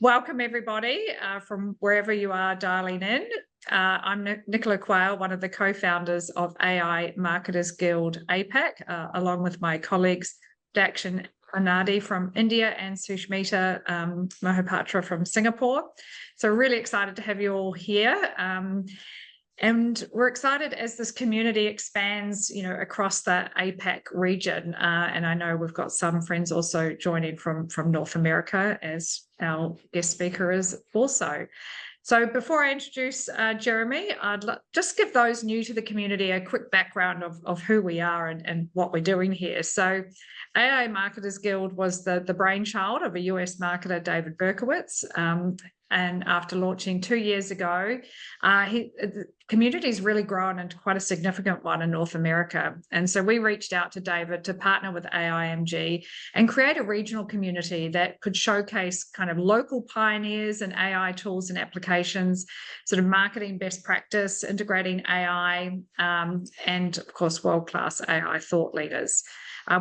Welcome everybody from wherever you are dialing in. I'm Nicola Quayle, one of the co-founders of AI Marketers Guild APAC, along with my colleagues Dakshin Anadi from India and Sushmita Mohapatra from Singapore. So really excited to have you all here. And we're excited as this community expands, across the APAC region. And I know we've got some friends also joining from North America, as our guest speaker is also. So before I introduce Jeremy, I'd just give those new to the community a quick background of who we are and what we're doing here. So AI Marketers Guild was the brainchild of a US marketer, David Berkowitz. And after launching 2 years ago, the community's really grown into quite a significant one in North America. And so we reached out to David to partner with AIMG and create a regional community that could showcase kind of local pioneers in AI tools and applications, sort of marketing best practice, integrating AI, and of course, world-class AI thought leaders.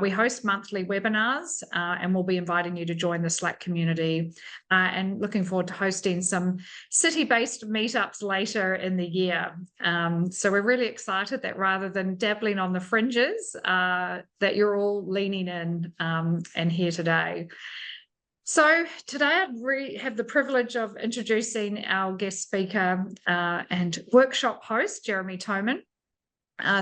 We host monthly webinars and we'll be inviting you to join the Slack community and looking forward to hosting some city-based meetups later in the year. So we're really excited that rather than dabbling on the fringes, that you're all leaning in and here today. So today I have the privilege of introducing our guest speaker and workshop host, Jeremy Toeman.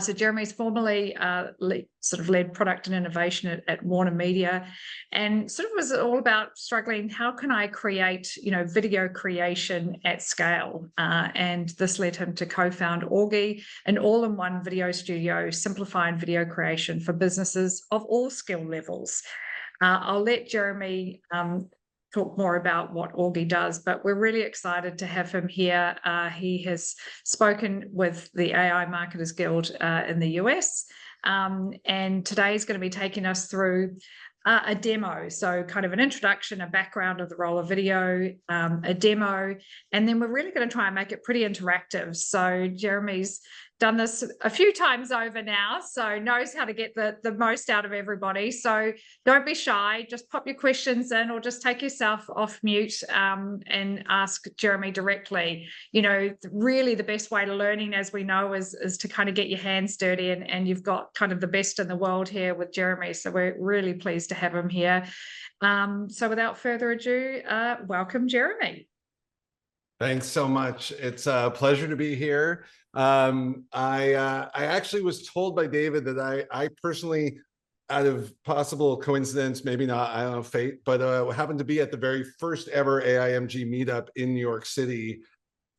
So Jeremy's formerly led product and innovation at WarnerMedia, and sort of was all about struggling, how can I create, video creation at scale? And this led him to co-found Augie, an all-in-one video studio, simplifying video creation for businesses of all skill levels. I'll let Jeremy talk more about what Augie does, but we're really excited to have him here. He has spoken with the AI Marketers Guild in the US, and today is going to be taking us through a demo. So kind of an introduction, a background of the role of video, a demo, and then we're really going to try and make it pretty interactive. So Jeremy's done this a few times over now, so knows how to get the most out of everybody. So don't be shy, just pop your questions in or just take yourself off mute and ask Jeremy directly. Really the best way to learning, as we know, is to kind of get your hands dirty, and you've got kind of the best in the world here with Jeremy. So we're really pleased to have him here. So without further ado, welcome, Jeremy. Thanks so much. It's a pleasure to be here. I actually was told by David that I personally, out of possible coincidence, maybe not, I don't know, fate, but happened to be at the very first ever AIMG meetup in New York City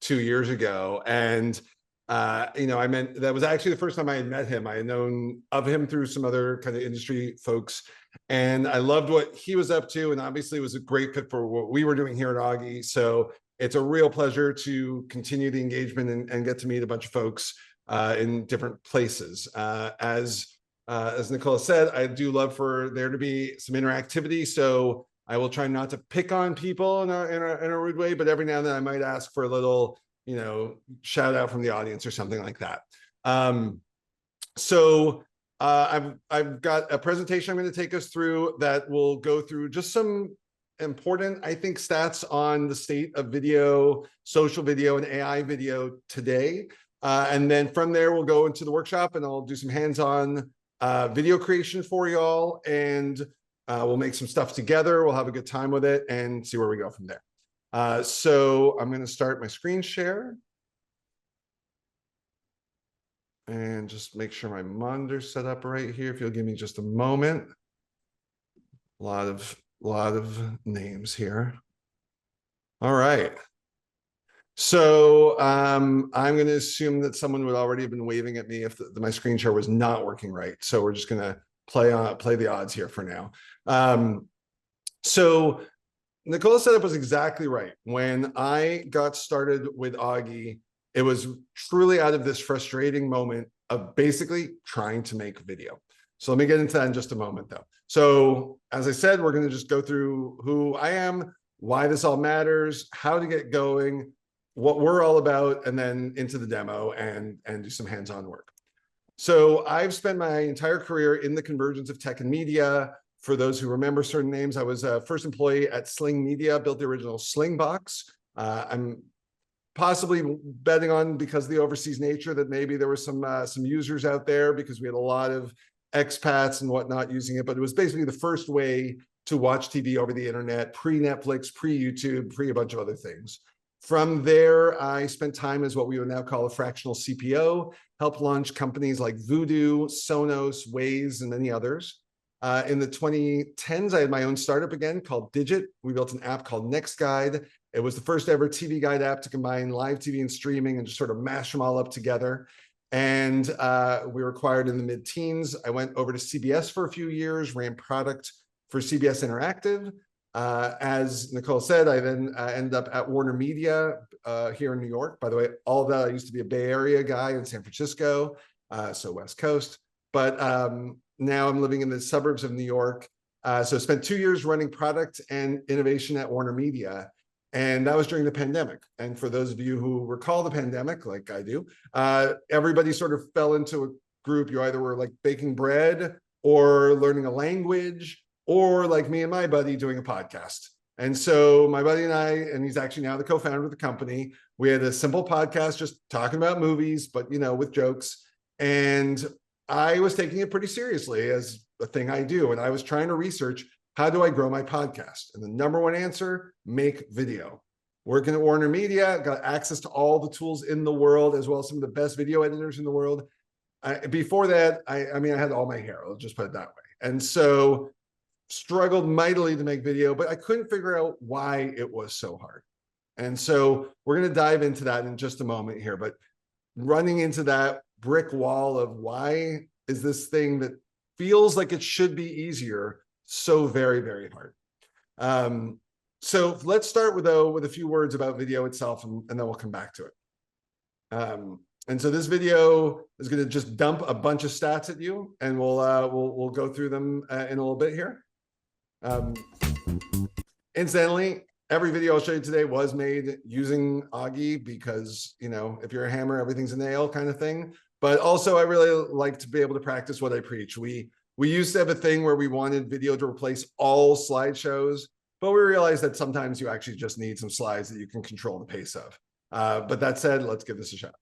2 years ago. And, that was actually the first time I had met him. I had known of him through some other kind of industry folks. And I loved what he was up to. And obviously it was a great fit for what we were doing here at Augie. So it's a real pleasure to continue the engagement and get to meet a bunch of folks in different places. As Nicola said, I do love for there to be some interactivity. So I will try not to pick on people in a rude way, but every now and then I might ask for a little, shout out from the audience or something like that. I've got a presentation I'm going to take us through that will go through just some important, I think, stats on the state of video, social video, and AI video today. And then from there, we'll go into the workshop and I'll do some hands-on video creation for y'all. And we'll make some stuff together. We'll have a good time with it and see where we go from there. So I'm going to start my screen share. And just make sure my monitor's set up right here. If you'll give me just a moment. A lot of names here. All right. So I'm going to assume that someone would already have been waving at me if my screen share was not working right. So we're just going to play the odds here for now. So Nicola's setup was exactly right. When I got started with Augie, it was truly out of this frustrating moment of basically trying to make video. So let me get into that in just a moment, though. So as I said, we're going to just go through who I am, why this all matters, how to get going, what we're all about, and then into the demo and do some hands-on work. So I've spent my entire career in the convergence of tech and media For those who remember certain names, I was a first employee at Sling Media, built the original Sling box. I'm possibly betting on, because of the overseas nature, that maybe there were some users out there, because we had a lot of expats and whatnot using it. But it was basically the first way to watch TV over the internet, pre-Netflix, pre-YouTube, pre a bunch of other things. From there, I spent time as what we would now call a fractional CPO, helped launch companies like VUDU, Sonos, Waze, and many others. In the 2010s, I had my own startup again called Dijit. We built an app called Next Guide. It was the first ever TV guide app to combine live TV and streaming and just sort of mash them all up together. And we were acquired in the mid-teens. I went over to CBS for a few years, ran product for CBS Interactive. As Nicole said, I then ended up at WarnerMedia here in New York. By the way, all of that, I used to be a Bay Area guy in San Francisco, so West Coast. But now I'm living in the suburbs of New York. So I spent 2 years running product and innovation at WarnerMedia. And that was during the pandemic. And for those of you who recall the pandemic, like I do, everybody sort of fell into a group. You either were like baking bread or learning a language, or like me and my buddy doing a podcast. And so my buddy and I, and he's actually now the co-founder of the company, we had a simple podcast just talking about movies, but with jokes. And I was taking it pretty seriously as a thing I do. And I was trying to research, how do I grow my podcast? And the number one answer, make video. Working at WarnerMedia, got access to all the tools in the world, as well as some of the best video editors in the world. Before that, I mean, I had all my hair, I'll just put it that way. And so struggled mightily to make video, but I couldn't figure out why it was so hard. And so we're going to dive into that in just a moment here, but running into that brick wall of why is this thing that feels like it should be easier so very, very hard. So let's start with a few words about video itself, and then we'll come back to it. And so this video is going to just dump a bunch of stats at you, and we'll go through them in a little bit here. Incidentally, every video I'll show you today was made using Augie, because if you're a hammer, everything's a nail kind of thing. But also, I really like to be able to practice what I preach. We used to have a thing where we wanted video to replace all slideshows, but we realized that sometimes you actually just need some slides that you can control the pace of. But that said, let's give this a shot.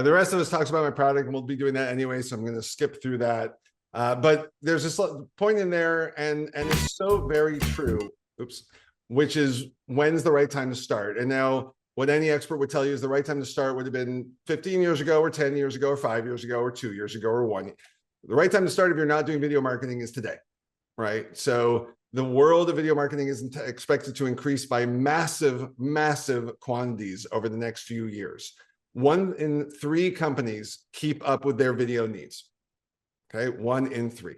The rest of us talks about my product, and we'll be doing that anyway, so I'm going to skip through that. But there's this point in there, and it's so very true, which is, when's the right time to start? And now what any expert would tell you is the right time to start would have been 15 years ago, or 10 years ago, or 5 years ago, or 2 years ago, or 1. The right time to start if you're not doing video marketing is today, right? So the world of video marketing is expected to increase by massive, massive quantities over the next few years. 1 in 3 companies keep up with their video needs. Okay, 1 in 3.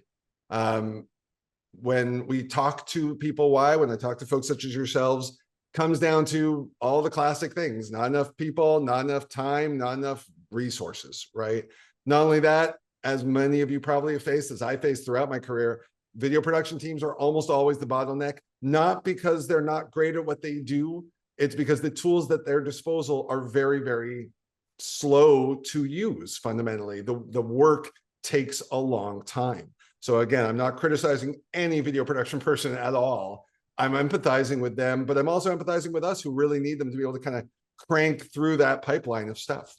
When we talk to people, when I talk to folks such as yourselves, comes down to all the classic things: not enough people, not enough time, not enough resources, right? Not only that, as many of you probably have faced, as I faced throughout my career, video production teams are almost always the bottleneck, not because they're not great at what they do, it's because the tools at their disposal are very, very slow to use. Fundamentally, the work takes a long time. So again, I'm not criticizing any video production person at all. I'm empathizing with them, but I'm also empathizing with us who really need them to be able to kind of crank through that pipeline of stuff.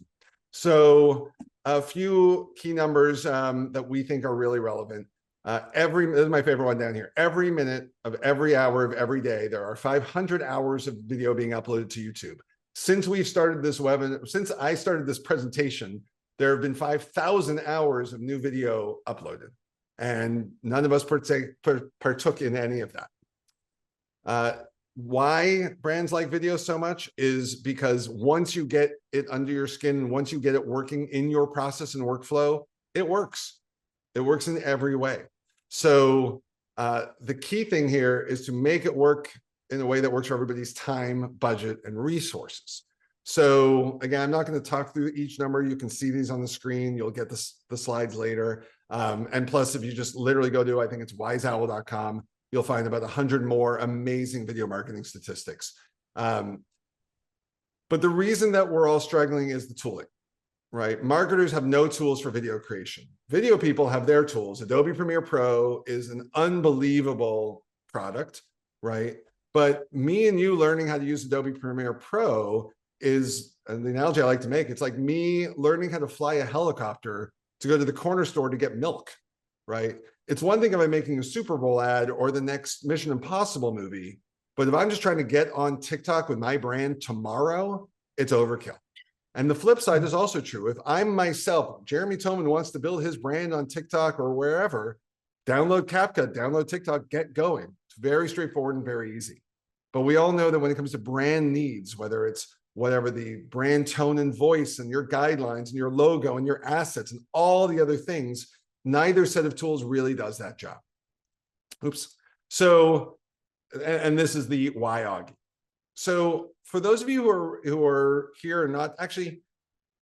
So a few key numbers that we think are really relevant. This is my favorite one down here. Every minute of every hour of every day, there are 500 hours of video being uploaded to YouTube. Since we've started this webinar, since I started this presentation, there have been 5,000 hours of new video uploaded, and none of us partook in any of that. why brands like video so much is because once you get it under your skin, once you get it working in your process and workflow, it works. It works in every way. So the key thing here is to make it work in a way that works for everybody's time, budget, and resources. So again, I'm not going to talk through each number. You can see these on the screen. You'll get the slides later. And plus, if you just literally go to, I think it's wiseowl.com, you'll find about 100 more amazing video marketing statistics. But the reason that we're all struggling is the tooling, right? Marketers have no tools for video creation. Video people have their tools. Adobe Premiere Pro is an unbelievable product, right? But me and you learning how to use Adobe Premiere Pro is, and the analogy I like to make, it's like me learning how to fly a helicopter to go to the corner store to get milk, right? It's one thing if I'm making a Super Bowl ad or the next Mission Impossible movie, but if I'm just trying to get on TikTok with my brand tomorrow, it's overkill. And the flip side is also true. If I'm myself, Jeremy Toeman wants to build his brand on TikTok or wherever, download CapCut, download TikTok, get going. It's very straightforward and very easy. But we all know that when it comes to brand needs, whether it's whatever the brand tone and voice and your guidelines and your logo and your assets and all the other things, neither set of tools really does that job. Oops. So, and this is the why Augie. So for those of you who are here and not, actually,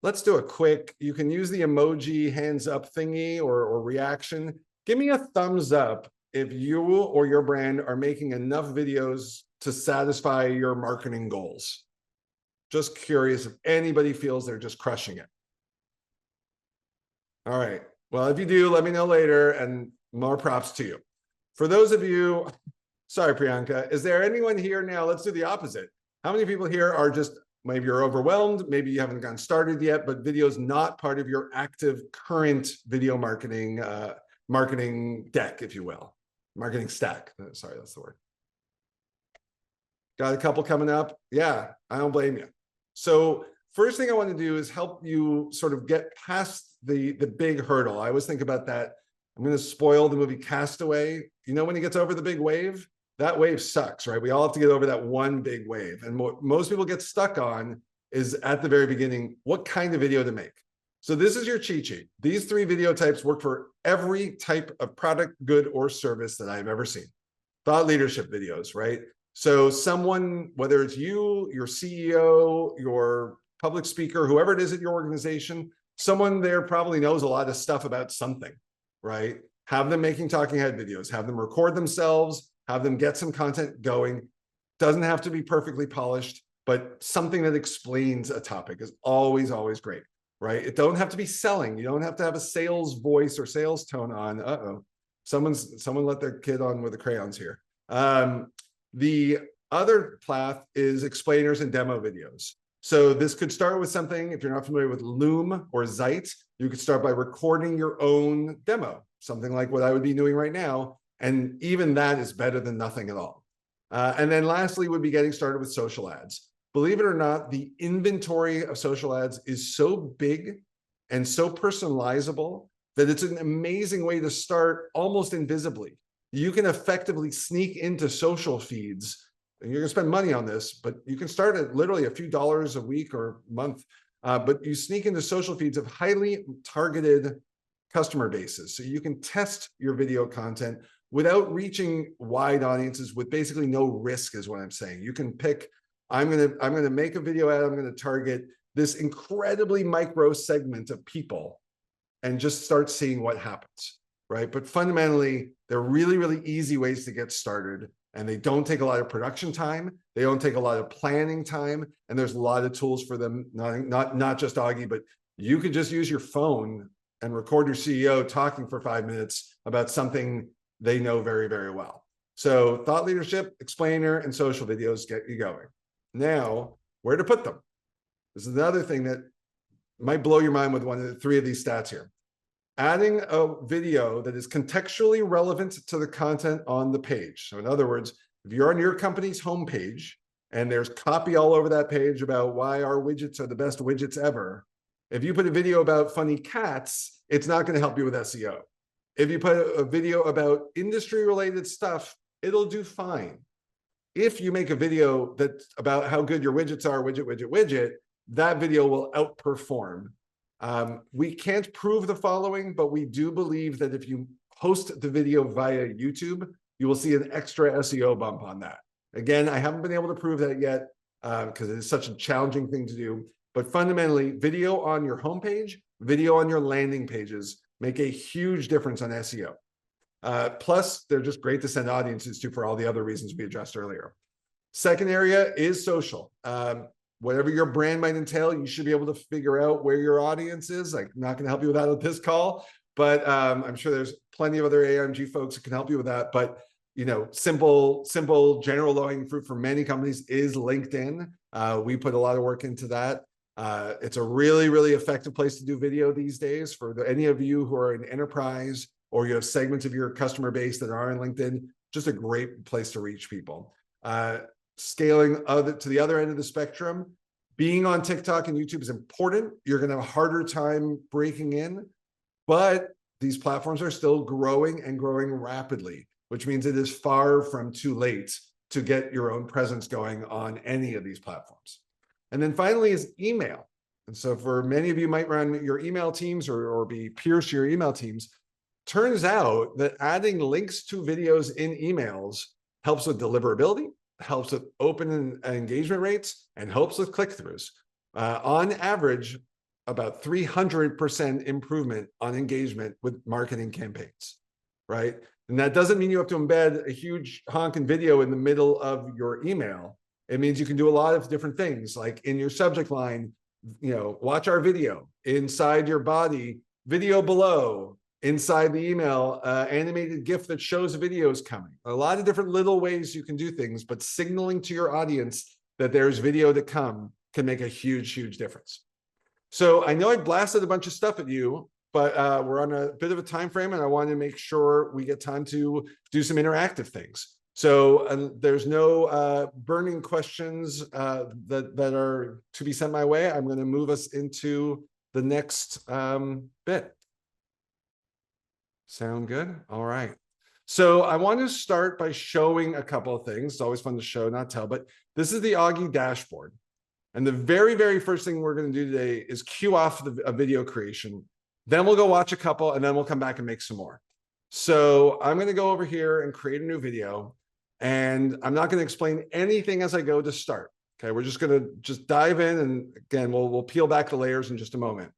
let's do a quick, you can use the emoji hands up thingy or reaction. Give me a thumbs up if you or your brand are making enough videos to satisfy your marketing goals. Just curious if anybody feels they're just crushing it. All right. Well, if you do, let me know later, and more props to you. For those of you, sorry, Priyanka, is there anyone here now? Let's do the opposite. How many people here are just, maybe you're overwhelmed, maybe you haven't gotten started yet, but video is not part of your active current video marketing, marketing deck, if you will, marketing stack. Sorry, that's the word. Got a couple coming up. Yeah, I don't blame you. So first thing I want to do is help you sort of get past the big hurdle. I always think about that. I'm going to spoil the movie Castaway. You know, when he gets over the big wave, that wave sucks, right? We all have to get over that one big wave. And what most people get stuck on is at the very beginning, what kind of video to make. So this is your cheat sheet. These 3 video types work for every type of product, good, or service that I've ever seen. Thought leadership videos, right? So someone, whether it's you, your CEO, your public speaker, whoever it is at your organization, someone there probably knows a lot of stuff about something, right? Have them making talking head videos, have them record themselves, have them get some content going. Doesn't have to be perfectly polished, but something that explains a topic is always, always great, right? It don't have to be selling. You don't have to have a sales voice or sales tone on. Someone let their kid on with the crayons here. The other path is explainers and demo videos. So this could start with something, if you're not familiar with Loom or Zeit, you could start by recording your own demo, something like what I would be doing right now. And even that is better than nothing at all. And then lastly, would be getting started with social ads. Believe it or not, the inventory of social ads is so big and so personalizable that it's an amazing way to start almost invisibly. You can effectively sneak into social feeds, and you're gonna spend money on this, but you can start at literally a few dollars a week or month, but you sneak into social feeds of highly targeted customer bases. So you can test your video content without reaching wide audiences with basically no risk is what I'm saying. You can pick, I'm gonna make a video ad, I'm gonna target this incredibly micro segment of people and just start seeing what happens. Right? But fundamentally, they're really, really easy ways to get started, and they don't take a lot of production time. They don't take a lot of planning time, and there's a lot of tools for them, not just Augie, but you could just use your phone and record your CEO talking for 5 minutes about something they know very, very well. So thought leadership, explainer, and social videos get you going. Now, where to put them? This is another thing that might blow your mind with one of the 3 of these stats here. Adding a video that is contextually relevant to the content on the page. So in other words, if you're on your company's homepage and there's copy all over that page about why our widgets are the best widgets ever, if you put a video about funny cats, it's not going to help you with SEO. If you put a video about industry related stuff, it'll do fine. if you make a video that's about how good your widgets are, widget, that video will outperform. We can't prove the following, but we do believe that if you post the video via YouTube, you will see an extra SEO bump on that. Again, I haven't been able to prove that yet because it is such a challenging thing to do. But fundamentally, video on your homepage, video on your landing pages make a huge difference on SEO. Plus, they're just great to send audiences to for all the other reasons we addressed earlier. Second area is social. Whatever your brand might entail, you should be able to figure out where your audience is. I'm not going to help you with that on this call, but I'm sure there's plenty of other AIMG folks who can help you with that. But simple, general low-hanging fruit for many companies is LinkedIn. We put a lot of work into that. It's a really, really effective place to do video these days. For any of you who are in enterprise or you have segments of your customer base that are on LinkedIn, just a great place to reach people. Scaling to the other end of the spectrum, being on TikTok and YouTube is important. You're going to have a harder time breaking in, but these platforms are still growing and growing rapidly, which means it is far from too late to get your own presence going on any of these platforms. And then finally is email. And so for many of you might run your email teams or be peers to your email teams, turns out that adding links to videos in emails helps with deliverability, helps with open engagement rates, and helps with click-throughs. On average, about 300% improvement on engagement with marketing campaigns, right? And that doesn't mean you have to embed a huge honking video in the middle of your email. It means you can do a lot of different things, like in your subject line, watch our video, inside your body, video below, inside the email, animated GIF that shows videos coming. A lot of different little ways you can do things, but signaling to your audience that there's video to come can make a huge, huge difference. So I know I blasted a bunch of stuff at you, but we're on a bit of a time frame, and I want to make sure we get time to do some interactive things. So there's no burning questions that are to be sent my way. I'm going to move us into the next bit. Sound good? All right. So I want to start by showing a couple of things. It's always fun to show, not tell, but this is the Augie dashboard. And the very, very first thing we're going to do today is cue off a video creation. Then we'll go watch a couple, and then we'll come back and make some more. So I'm going to go over here and create a new video. And I'm not going to explain anything as I go to start. Okay, we're just going to dive in, and again, we'll peel back the layers in just a moment.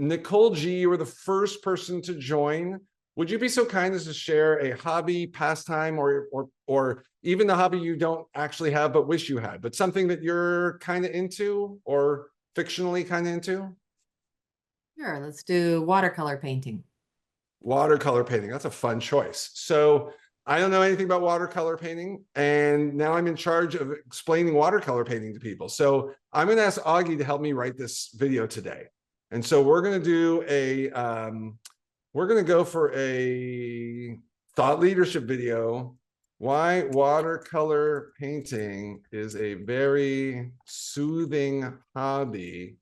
Nicole G, you were the first person to join. Would you be so kind as to share a hobby, pastime, or even the hobby you don't actually have but wish you had, but something that you're kind of into or fictionally kind of into? Sure, let's do watercolor painting. Watercolor painting, that's a fun choice. So I don't know anything about watercolor painting, and now I'm in charge of explaining watercolor painting to people. So I'm going to ask Augie to help me write this video today. And so we're going to do we're going to go for a thought leadership video. Why watercolor painting is a very soothing hobby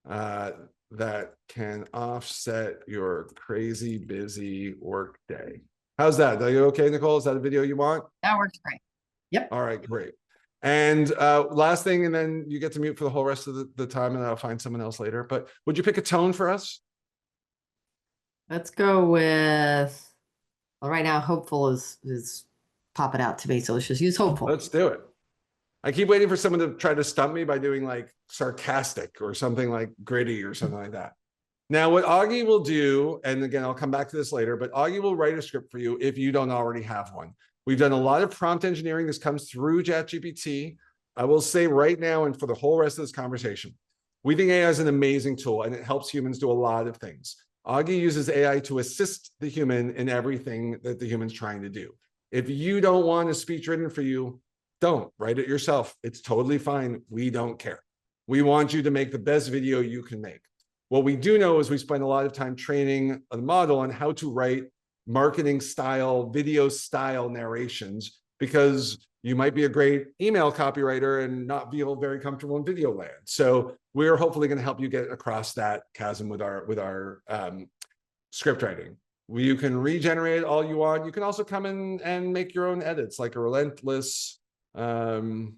that can offset your crazy busy work day. How's that? Are you okay, Nicole? Is that a video you want? That works great. Yep. All right, great. And last thing, and then you get to mute for the whole rest of the time, and I'll find someone else later. But would you pick a tone for us? Let's go with, well, right now, hopeful is popping out to me. So let's just use hopeful. Let's do it. I keep waiting for someone to try to stump me by doing like sarcastic or something like gritty or something like that. Now, what Augie will do, and again, I'll come back to this later, but Augie will write a script for you if you don't already have one. We've done a lot of prompt engineering. This comes through ChatGPT. I will say right now, and for the whole rest of this conversation, we think AI is an amazing tool, and it helps humans do a lot of things. Augie uses AI to assist the human in everything that the human's trying to do. If you don't want a speech written for you, don't write it yourself. It's totally fine. We don't care. We want you to make the best video you can make. What we do know is we spend a lot of time training a model on how to write marketing style, video style narrations, because you might be a great email copywriter and not feel very comfortable in video land. So we're hopefully going to help you get across that chasm with our script writing. You can regenerate all you want. You can also come in and make your own edits, like a relentless pursuit.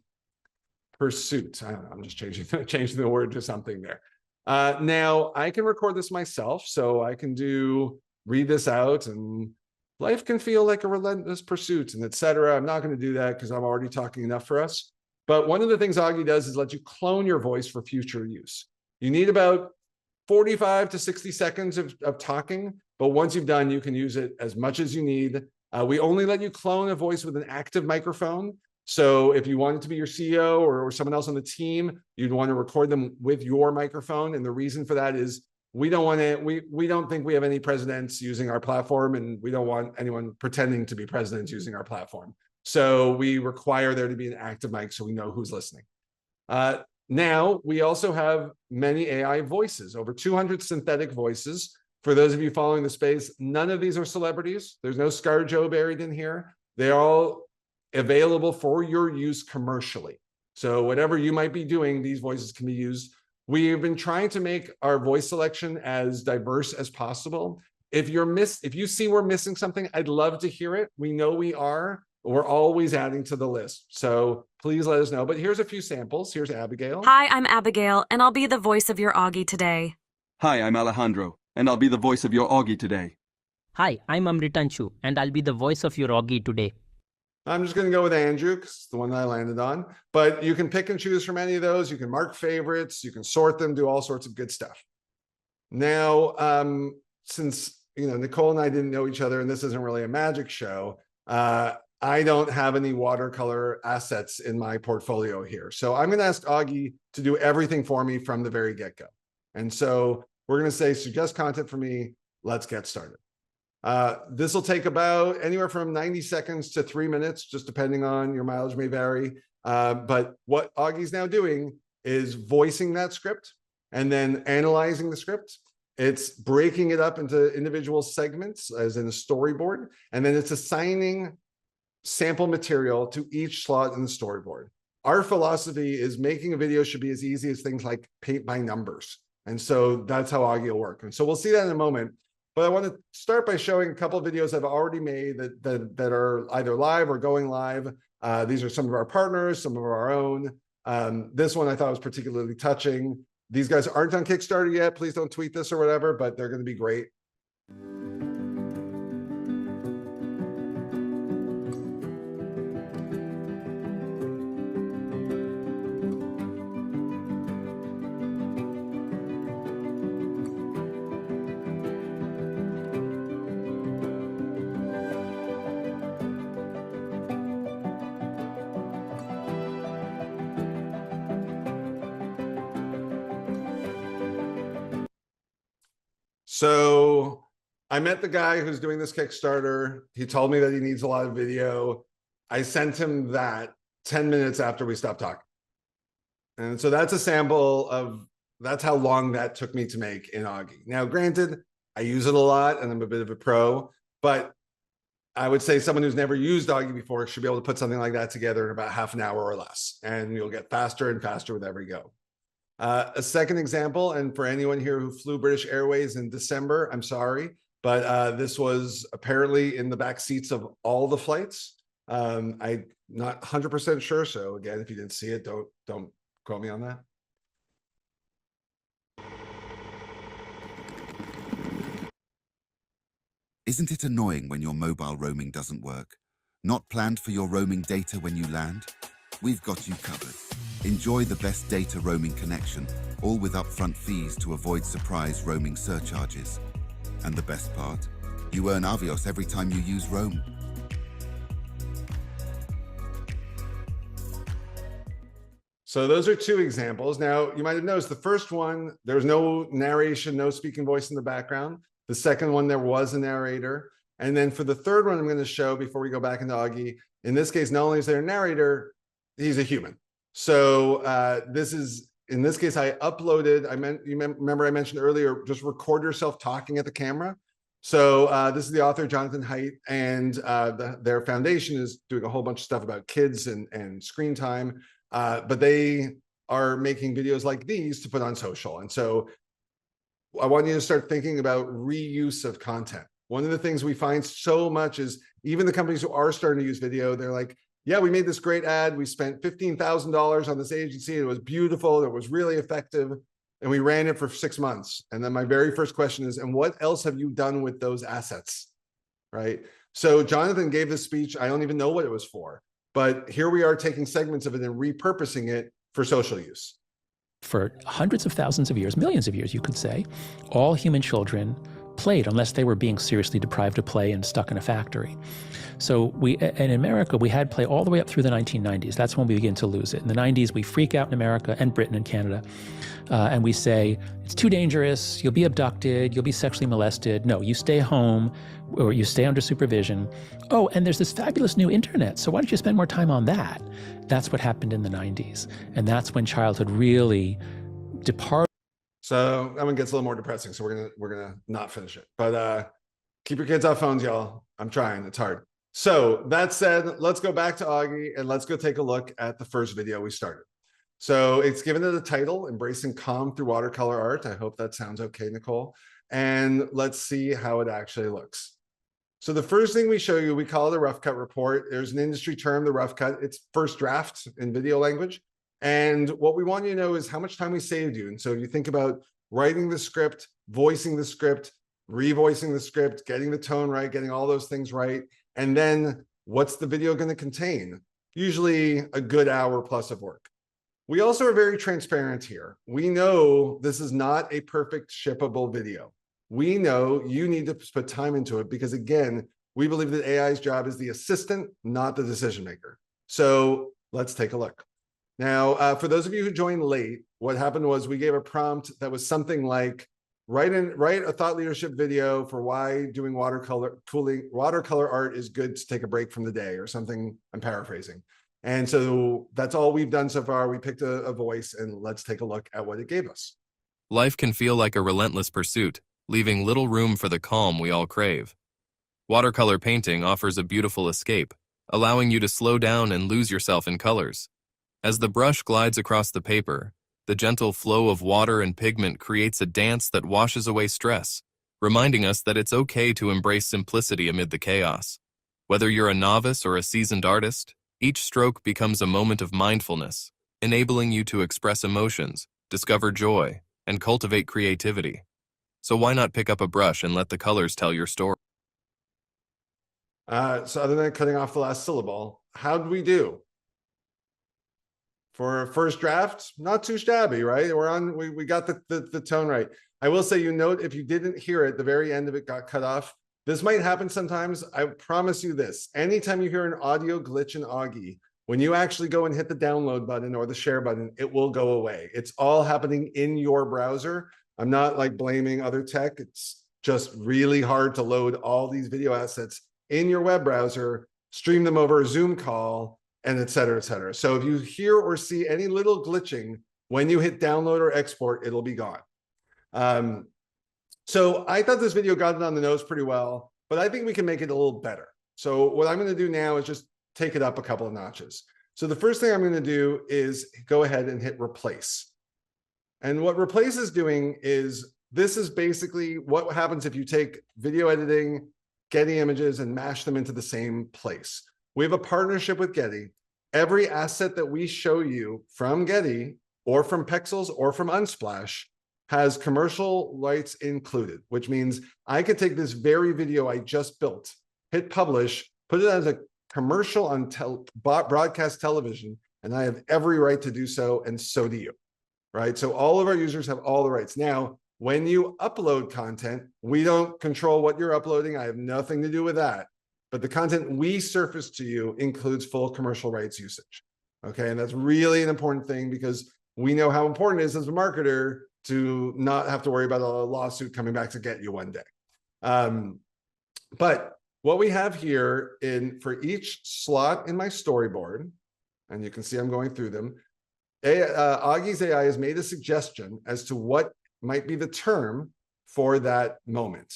I don't know, I'm just changing the word to something there. Now I can record this myself, so I can read this out, and life can feel like a relentless pursuit, and etc. I'm not going to do that because I'm already talking enough for us. But one of the things Augie does is let you clone your voice for future use. You need about 45 to 60 seconds of talking, but once you've done, you can use it as much as you need. We only let you clone a voice with an active microphone. So if you wanted to be your CEO or someone else on the team, you'd want to record them with your microphone. And the reason for that is we don't think we have any presidents using our platform, and we don't want anyone pretending to be presidents using our platform. So we require there to be an active mic so we know who's listening. Now, we also have many AI voices, over 200 synthetic voices. For those of you following the space, none of these are celebrities. There's no ScarJo buried in here. They're all available for your use commercially. So whatever you might be doing, these voices can be used. We have been trying to make our voice selection as diverse as possible. If you see we're missing something, I'd love to hear it. We know we are. We're always adding to the list. So please let us know. But here's a few samples. Here's Abigail. Hi, I'm Abigail, and I'll be the voice of your Augie today. Hi, I'm Alejandro, and I'll be the voice of your Augie today. Hi, I'm Amritanshu, and I'll be the voice of your Augie today. I'm just going to go with Andrew because it's the one that I landed on. But you can pick and choose from any of those. You can mark favorites. You can sort them, do all sorts of good stuff. Now, since Nicole and I didn't know each other, and this isn't really a magic show, I don't have any watercolor assets in my portfolio here. So I'm going to ask Augie to do everything for me from the very get-go. And so we're going to say, suggest content for me. Let's get started. This will take about anywhere from 90 seconds to 3 minutes, just depending on your mileage may vary. But what Augie's now doing is voicing that script and then analyzing the script. It's breaking it up into individual segments as in a storyboard, and then it's assigning sample material to each slot in the storyboard. Our philosophy is making a video should be as easy as things like paint by numbers. And so that's how Augie will work. And so we'll see that in a moment. But I want to start by showing a couple of videos I've already made that are either live or going live. These are some of our partners, some of our own. This one I thought was particularly touching. These guys aren't on Kickstarter yet. Please don't tweet this or whatever, but they're going to be great. So I met the guy who's doing this Kickstarter. He told me that he needs a lot of video. I sent him that 10 minutes after we stopped talking. And so that's a sample of, that's how long that took me to make in Augie. Now, granted, I use it a lot and I'm a bit of a pro, but I would say someone who's never used Augie before should be able to put something like that together in about half an hour or less. And you'll get faster and faster with every go. A second example, and for anyone here who flew British Airways in December, I'm sorry, but this was apparently in the back seats of all the flights. I'm not 100% sure, so again, if you didn't see it, don't quote me on that. Isn't it annoying when your mobile roaming doesn't work? Not planned for your roaming data when you land? We've got you covered. Enjoy the best data roaming connection, all with upfront fees to avoid surprise roaming surcharges. And the best part? You earn Avios every time you use Roam. So those are two examples. Now, you might have noticed the first one, there's no narration, no speaking voice in the background. The second one, there was a narrator. And then for the third one I'm going to show before we go back into Augie, in this case, not only is there a narrator, he's a human. So in this case, I uploaded, remember I mentioned earlier, just record yourself talking at the camera. So this is the author, Jonathan Haidt, and their foundation is doing a whole bunch of stuff about kids and screen time, but they are making videos like these to put on social. And so I want you to start thinking about reuse of content. One of the things we find so much is even the companies who are starting to use video, they're like, yeah, we made this great ad. We spent $15,000 on this agency. It was beautiful. It was really effective. And we ran it for 6 months. And then my very first question is, and what else have you done with those assets? Right? So Jonathan gave this speech. I don't even know what it was for, but here we are taking segments of it and repurposing it for social use. For hundreds of thousands of years, millions of years, you could say, all human children played unless they were being seriously deprived of play and stuck in a factory. So in America, we had play all the way up through the 1990s. That's when we begin to lose it. In the 90s, we freak out in America and Britain and Canada. And we say, it's too dangerous, you'll be abducted, you'll be sexually molested. No, you stay home or you stay under supervision. Oh, and there's this fabulous new internet, so why don't you spend more time on that? That's what happened in the 90s. And that's when childhood really departed. So that one gets a little more depressing, so we're gonna not finish it. But keep your kids off phones, y'all. I'm trying, it's hard. So that said, let's go back to Augie and let's go take a look at the first video we started. So it's given it a title, Embracing Calm Through Watercolor Art. I hope that sounds okay, Nicole. And let's see how it actually looks. So the first thing we show you, we call it a rough cut report. There's an industry term, the rough cut. It's first draft in video language. And what we want you to know is how much time we saved you. And so if you think about writing the script, voicing the script, revoicing the script, getting the tone right, getting all those things right, and then what's the video going to contain? Usually a good hour plus of work. We also are very transparent here. We know this is not a perfect shippable video. We know you need to put time into it because, again, we believe that AI's job is the assistant, not the decision maker. So let's take a look. Now, for those of you who joined late, what happened was we gave a prompt that was something like, write a thought leadership video for why doing watercolor art is good to take a break from the day, or something. I'm paraphrasing. And so that's all we've done so far. We picked a voice, and let's take a look at what it gave us. Life can feel like a relentless pursuit, leaving little room for the calm we all crave. Watercolor painting offers a beautiful escape, allowing you to slow down and lose yourself in colors. As the brush glides across the paper, the gentle flow of water and pigment creates a dance that washes away stress, reminding us that it's okay to embrace simplicity amid the chaos. Whether you're a novice or a seasoned artist, each stroke becomes a moment of mindfulness, enabling you to express emotions, discover joy, and cultivate creativity. So why not pick up a brush and let the colors tell your story? So other than cutting off the last syllable, how did we do? For a first draft, not too shabby, right? We got the tone right. I will say, you note, if you didn't hear it, the very end of it got cut off. This might happen sometimes. I promise you this. Anytime you hear an audio glitch in Augie, when you actually go and hit the download button or the share button, it will go away. It's all happening in your browser. I'm not like blaming other tech. It's just really hard to load all these video assets in your web browser, stream them over a Zoom call, and et cetera, et cetera. So if you hear or see any little glitching, when you hit download or export, it'll be gone. So I thought this video got it on the nose pretty well, but I think we can make it a little better. So what I'm going to do now is just take it up a couple of notches. So the first thing I'm going to do is go ahead and hit replace. And what replace is doing is, this is basically what happens if you take video editing, Getty images, and mash them into the same place. We have a partnership with Getty. Every asset that we show you from Getty or from Pexels or from Unsplash has commercial rights included, which means I could take this very video I just built, hit publish, put it as a commercial on broadcast television, and I have every right to do so, and so do you, right? So all of our users have all the rights. Now, when you upload content, we don't control what you're uploading. I have nothing to do with that. But the content we surface to you includes full commercial rights usage. Okay, and that's really an important thing, because we know how important it is as a marketer to not have to worry about a lawsuit coming back to get you one day. But what we have here for each slot in my storyboard, and you can see I'm going through them, Augie's AI has made a suggestion as to what might be the term for that moment.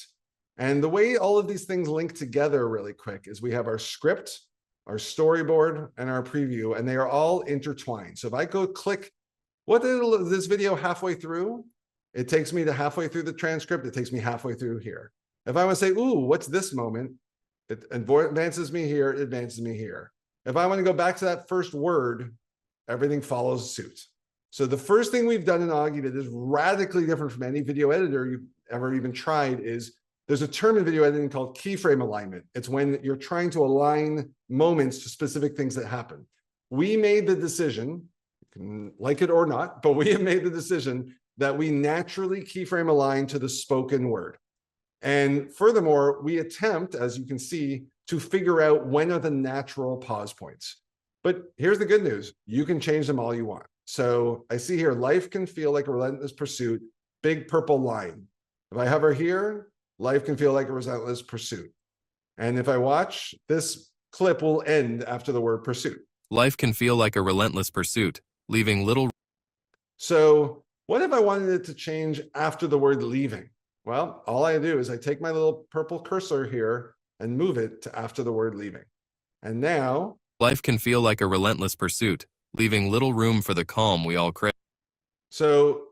And the way all of these things link together really quick is we have our script, our storyboard, and our preview, and they are all intertwined. So if I go click, what is this video halfway through? It takes me to halfway through the transcript. It takes me halfway through here. If I want to say, ooh, what's this moment? It advances me here, it advances me here. If I want to go back to that first word, everything follows suit. So the first thing we've done in Augie that is radically different from any video editor you've ever even tried is there's a term in video editing called keyframe alignment. It's when you're trying to align moments to specific things that happen. We made the decision, you can like it or not, but we have made the decision that we naturally keyframe align to the spoken word. And furthermore, we attempt, as you can see, to figure out when are the natural pause points. But here's the good news. You can change them all you want. So I see here, life can feel like a relentless pursuit, big purple line. If I hover here, life can feel like a relentless pursuit. And if I watch, this clip will end after the word pursuit. Life can feel like a relentless pursuit, leaving little. So what if I wanted it to change after the word leaving? Well, all I do is I take my little purple cursor here and move it to after the word leaving. And now. Life can feel like a relentless pursuit, leaving little room for the calm we all crave. So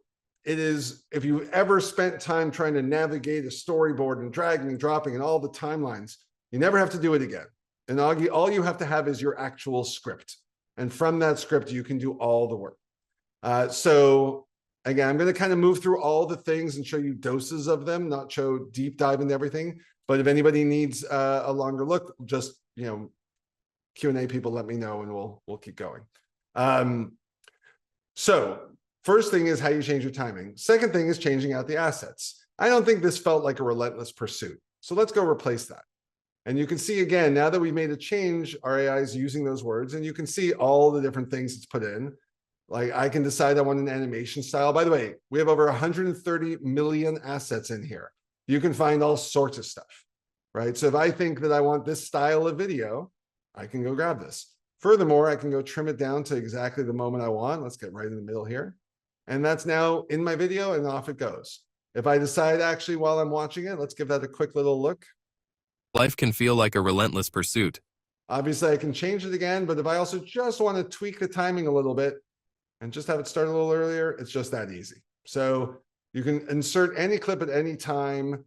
it is, if you ever spent time trying to navigate a storyboard and dragging and dropping and all the timelines, you never have to do it again. In Augie, all you have to have is your actual script. And from that script, you can do all the work. So again, I'm going to kind of move through all the things and show you doses of them, not show deep dive into everything. But if anybody needs a longer look, just, Q&A people, let me know and we'll keep going. So first thing is how you change your timing. Second thing is changing out the assets. I don't think this felt like a relentless pursuit. So let's go replace that. And you can see again, now that we've made a change, our AI is using those words and you can see all the different things it's put in. Like I can decide I want an animation style. By the way, we have over 130 million assets in here. You can find all sorts of stuff, right? So if I think that I want this style of video, I can go grab this. Furthermore, I can go trim it down to exactly the moment I want. Let's get right in the middle here. And that's now in my video and off it goes. If I decide actually while I'm watching it, let's give that a quick little look. Life can feel like a relentless pursuit. Obviously I can change it again, but if I also just want to tweak the timing a little bit and just have it start a little earlier, it's just that easy. So you can insert any clip at any time,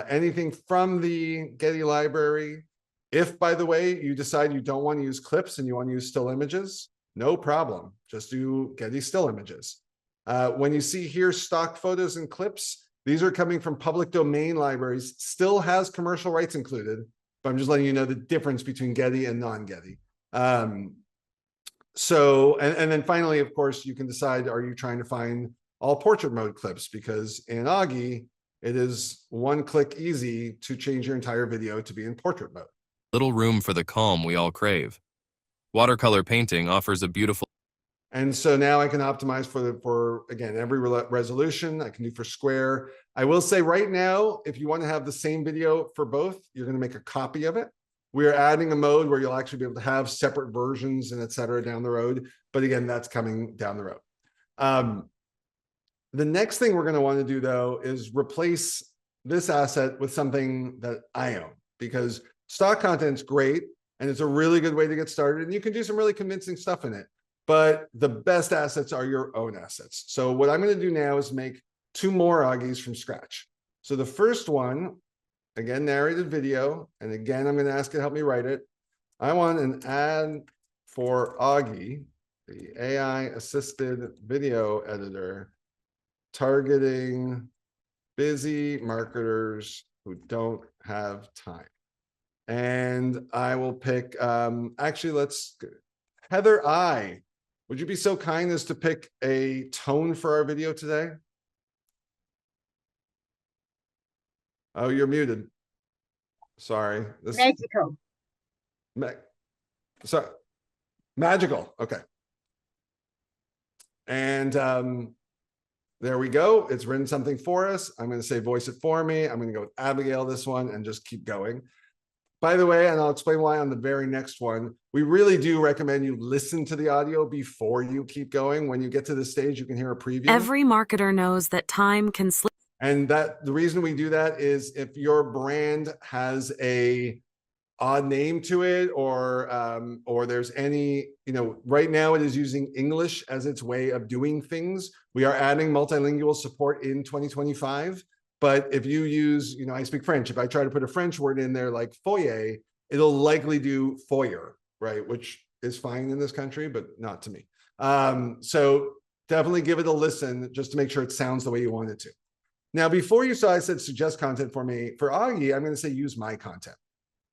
anything from the Getty library. If, by the way, you decide you don't want to use clips and you want to use still images, no problem. Just do Getty still images. When you see here stock photos and clips, these are coming from public domain libraries, still has commercial rights included, but I'm just letting you know the difference between Getty and non-Getty. So, and then finally, of course, you can decide, are you trying to find all portrait mode clips? Because in Augie, it is one click easy to change your entire video to be in portrait mode. Little room for the calm we all crave. Watercolor painting offers a beautiful. And so now I can optimize for again, every resolution. I can do for square. I will say right now, if you want to have the same video for both, you're going to make a copy of it. We are adding a mode where you'll actually be able to have separate versions and et cetera down the road. But again, that's coming down the road. The next thing we're going to want to do, though, is replace this asset with something that I own, because stock content's great and it's a really good way to get started. And you can do some really convincing stuff in it. But the best assets are your own assets. So what I'm going to do now is make 2 more Augies from scratch. So the first one, again, narrated video. And again, I'm going to ask it to help me write it. I want an ad for Augie, the AI assisted video editor, targeting busy marketers who don't have time. And I will pick, actually, Heather I. Would you be so kind as to pick a tone for our video today? Oh, you're muted. Sorry. Magical. Sorry. Magical. Okay. And there we go. It's written something for us. I'm going to say voice it for me. I'm going to go with Abigail this one and just keep going. By the way, and I'll explain why on the very next one, we really do recommend you listen to the audio before you keep going. When you get to this stage, you can hear a preview. Every marketer knows that time can slip. And that the reason we do that is if your brand has a odd name to it, or there's any, right now it is using English as its way of doing things. We are adding multilingual support in 2025. But if you use, I speak French. If I try to put a French word in there like foyer, it'll likely do foyer, right? Which is fine in this country, but not to me. So definitely give it a listen just to make sure it sounds the way you want it to. Now, before you saw, I said suggest content for me. For Augie, I'm going to say use my content.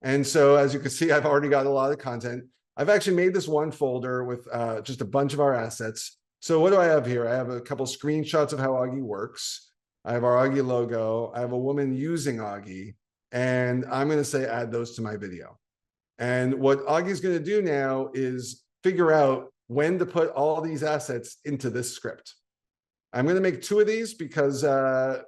And so as you can see, I've already got a lot of content. I've actually made this one folder with just a bunch of our assets. So what do I have here? I have a couple screenshots of how Augie works. I have our Augie logo. I have a woman using Augie, and I'm going to say add those to my video. And what Augie's going to do now is figure out when to put all these assets into this script. I'm going to make 2 of these because A,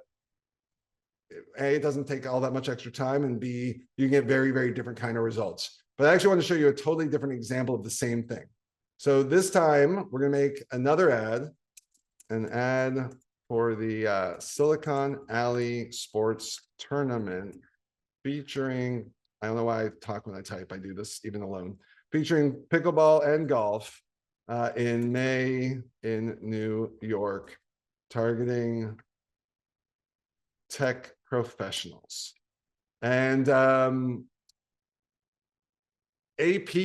it doesn't take all that much extra time, and B, you can get very, very different kind of results. But I actually want to show you a totally different example of the same thing. So this time we're going to make another ad, an ad for the Silicon Alley Sports Tournament featuring, I don't know why I talk when I type, I do this even alone, featuring pickleball and golf in May in New York, targeting tech professionals. And AP,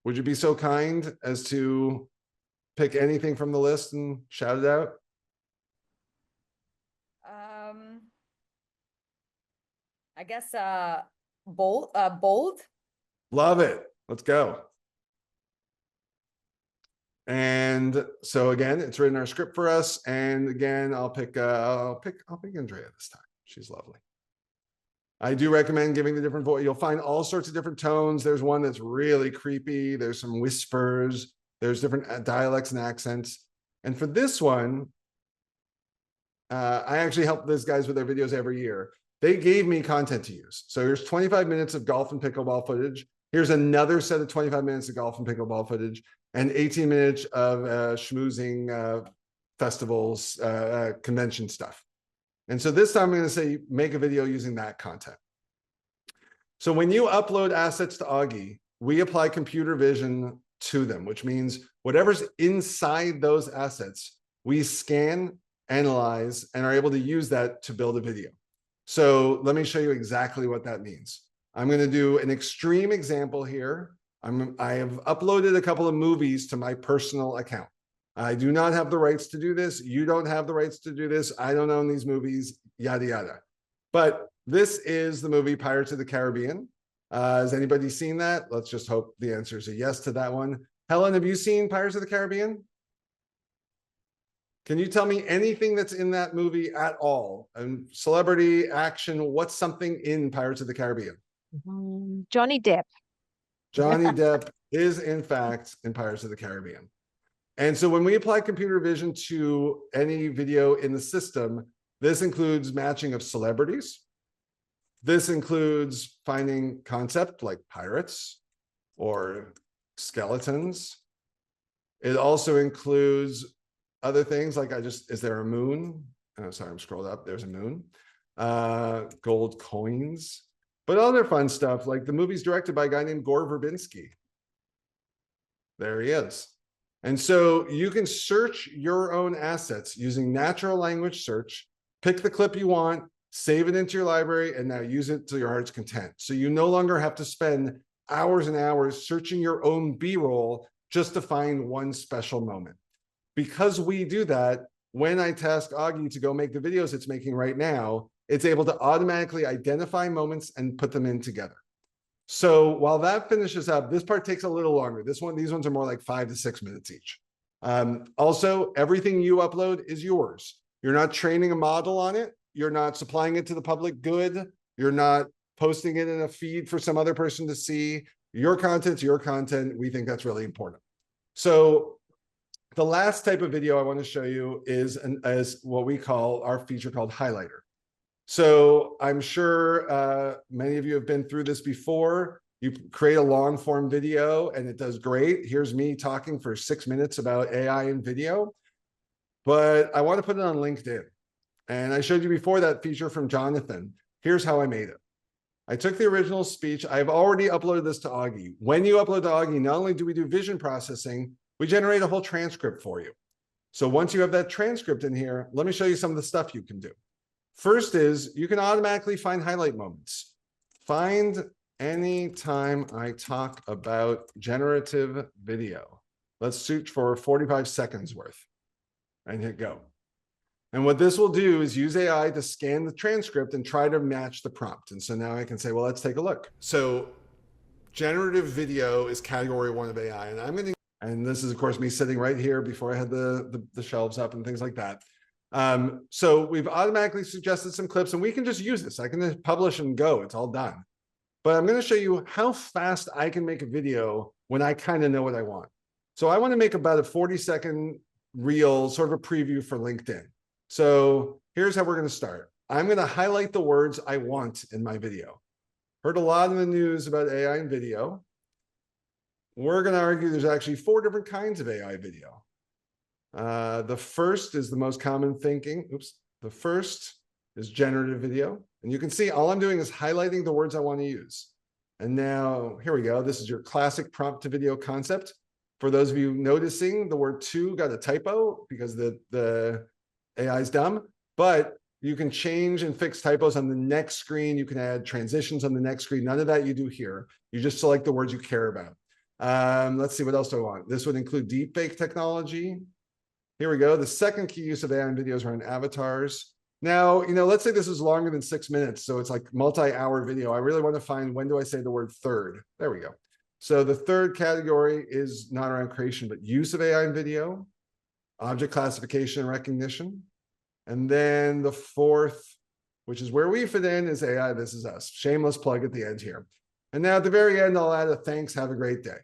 would you be so kind as to pick anything from the list and shout it out? I guess bold. Love it. Let's go. And so again, it's written our script for us. And again, I'll pick Andrea this time. She's lovely. I do recommend giving the different voice. You'll find all sorts of different tones. There's one that's really creepy. There's some whispers. There's different dialects and accents. And for this one, I actually help these guys with their videos every year. They gave me content to use. So here's 25 minutes of golf and pickleball footage. Here's another set of 25 minutes of golf and pickleball footage, and 18 minutes of schmoozing festivals, convention stuff. And so this time I'm going to say, make a video using that content. So when you upload assets to Augie, we apply computer vision to them, which means whatever's inside those assets, we scan, analyze, and are able to use that to build a video. So let me show you exactly what that means. I'm going to do an extreme example here. I have uploaded a couple of movies to my personal account. I do not have the rights to do this. You don't have the rights to do this. I don't own these movies, yada, yada. But this is the movie Pirates of the Caribbean. Has anybody seen that? Let's just hope the answer is a yes to that one. Helen, have you seen Pirates of the Caribbean? Can you tell me anything that's in that movie at all? And celebrity, action, what's something in Pirates of the Caribbean? Johnny Depp. Johnny Depp is, in fact, in Pirates of the Caribbean. And so when we apply computer vision to any video in the system, this includes matching of celebrities. This includes finding concept like pirates or skeletons. It also includes other things like is there a moon? Oh, sorry, I'm scrolled up. There's a moon. Gold coins. But other fun stuff, like the movie's directed by a guy named Gore Verbinski. There he is. And so you can search your own assets using natural language search, pick the clip you want, save it into your library, and now use it to your heart's content. So you no longer have to spend hours and hours searching your own B-roll just to find one special moment. Because we do that, when I task Augie to go make the videos it's making right now, it's able to automatically identify moments and put them in together. So while that finishes up, this part takes a little longer. These ones are more like 5 to 6 minutes each. Also, everything you upload is yours. You're not training a model on it. You're not supplying it to the public good. You're not posting it in a feed for some other person to see. Your content's your content. We think that's really important. So the last type of video I want to show you is what we call our feature called Highlighter. So I'm sure many of you have been through this before. You create a long form video and it does great. Here's me talking for 6 minutes about AI and video, but I want to put it on LinkedIn. And I showed you before that feature from Jonathan. Here's how I made it. I took the original speech. I've already uploaded this to Augie. When you upload to Augie, not only do we do vision processing, we generate a whole transcript for you. So once you have that transcript in here, let me show you some of the stuff you can do. First is you can automatically find highlight moments. Find any time I talk about generative video. Let's search for 45 seconds worth and hit go. And what this will do is use AI to scan the transcript and try to match the prompt. And so now I can say, well, let's take a look. So generative video is category 1 of AI. And I'm going to, and this is of course me sitting right here before I had the shelves up and things like that. So we've automatically suggested some clips and we can just use this. I can just publish and go, it's all done. But I'm going to show you how fast I can make a video when I kind of know what I want. So I want to make about a 40-second reel, sort of a preview for LinkedIn. So here's how we're going to start. I'm going to highlight the words I want in my video. Heard a lot in the news about AI and video. We're going to argue there's actually 4 different kinds of AI video. The first is the most common thinking. The first is generative video. And you can see all I'm doing is highlighting the words I want to use. And now here we go. This is your classic prompt to video concept. For those of you noticing, the word to got a typo because the AI is dumb, but you can change and fix typos on the next screen. You can add transitions on the next screen. None of that you do here. You just select the words you care about. Let's see, what else do I want? This would include deepfake technology. Here we go. The second key use of AI in videos around avatars. Now, let's say this is longer than 6 minutes. So it's like multi-hour video. I really want to find, when do I say the word third? There we go. So the third category is not around creation, but use of AI in video, object classification and recognition. And then the fourth, which is where we fit in, is AI, this is us. Shameless plug at the end here. And now at the very end, I'll add a thanks, have a great day.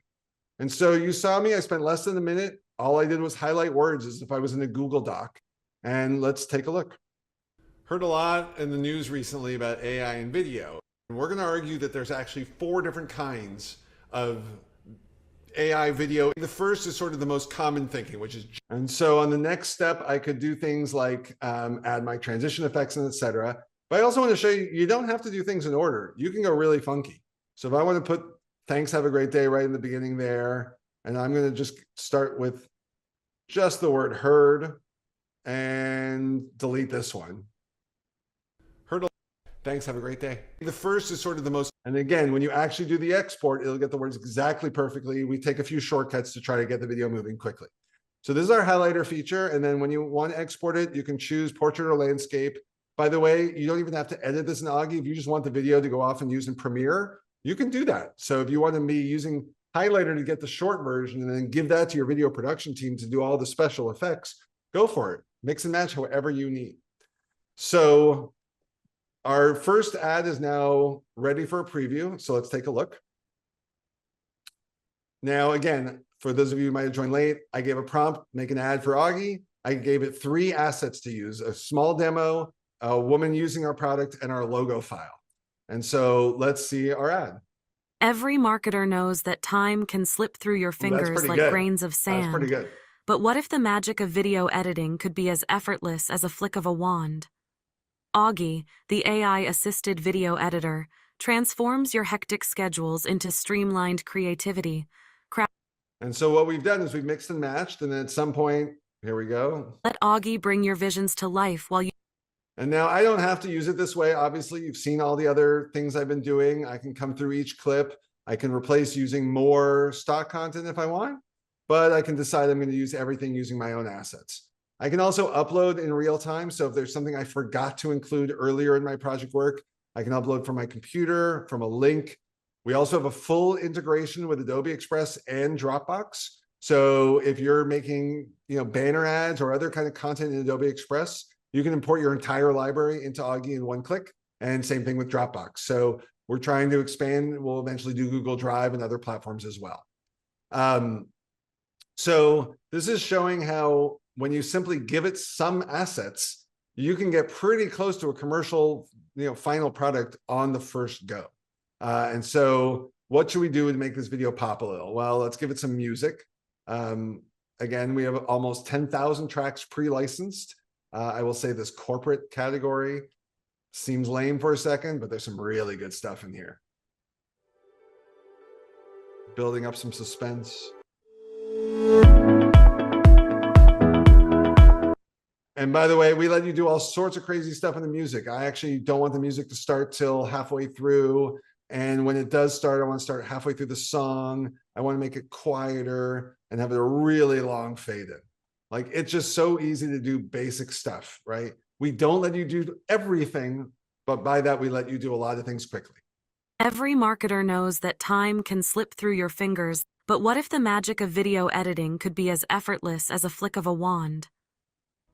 And so you saw me, I spent less than a minute. All I did was highlight words as if I was in a Google Doc. And let's take a look. Heard a lot in the news recently about AI and video. And we're going to argue that there's actually 4 different kinds of AI video. The first is sort of the most common thinking, which is, and so on the next step, I could do things like add my transition effects and etc. But I also want to show you, you don't have to do things in order. You can go really funky. So if I want to put thanks, have a great day right in the beginning there, and I'm going to just start with just the word heard and delete this one. Heard a thanks, have a great day. The first is sort of the most, and again, when you actually do the export, it'll get the words exactly perfectly. We take a few shortcuts to try to get the video moving quickly. So this is our highlighter feature. And then when you want to export it, you can choose portrait or landscape. By the way, you don't even have to edit this in Augie. If you just want the video to go off and use in Premiere, you can do that. So if you want to be using highlighter to get the short version and then give that to your video production team to do all the special effects, go for it. Mix and match however you need. So our first ad is now ready for a preview. So let's take a look. Now, again, for those of you who might have joined late, I gave a prompt, make an ad for Augie. I gave it 3 assets to use: a small demo, a woman using our product, and our logo file. And so let's see our ad. Every marketer knows that time can slip through your fingers like grains of sand. That's pretty good. But what if the magic of video editing could be as effortless as a flick of a wand? Augie, the AI-assisted video editor, transforms your hectic schedules into streamlined creativity. And so what we've done is we've mixed and matched, and then at some point, here we go. Let Augie bring your visions to life while you... And now I don't have to use it this way. Obviously, you've seen all the other things I've been doing. I can come through each clip. I can replace using more stock content if I want, but I can decide I'm going to use everything using my own assets. I can also upload in real time. So if there's something I forgot to include earlier in my project work, I can upload from my computer, from a link. We also have a full integration with Adobe Express and Dropbox. So if you're making, banner ads or other kind of content in Adobe Express, you can import your entire library into Augie in one click, and same thing with Dropbox. So we're trying to expand. We'll eventually do Google Drive and other platforms as well. So this is showing how when you simply give it some assets, you can get pretty close to a commercial, final product on the first go. And so what should we do to make this video pop a little? Well, let's give it some music. Again, we have almost 10,000 tracks pre-licensed. I will say this corporate category seems lame for a second, but there's some really good stuff in here. Building up some suspense. And by the way, we let you do all sorts of crazy stuff in the music. I actually don't want the music to start till halfway through. And when it does start, I want to start halfway through the song. I want to make it quieter and have a really long fade in. Like, it's just so easy to do basic stuff, right? We don't let you do everything, but by that, we let you do a lot of things quickly. Every marketer knows that time can slip through your fingers, but what if the magic of video editing could be as effortless as a flick of a wand?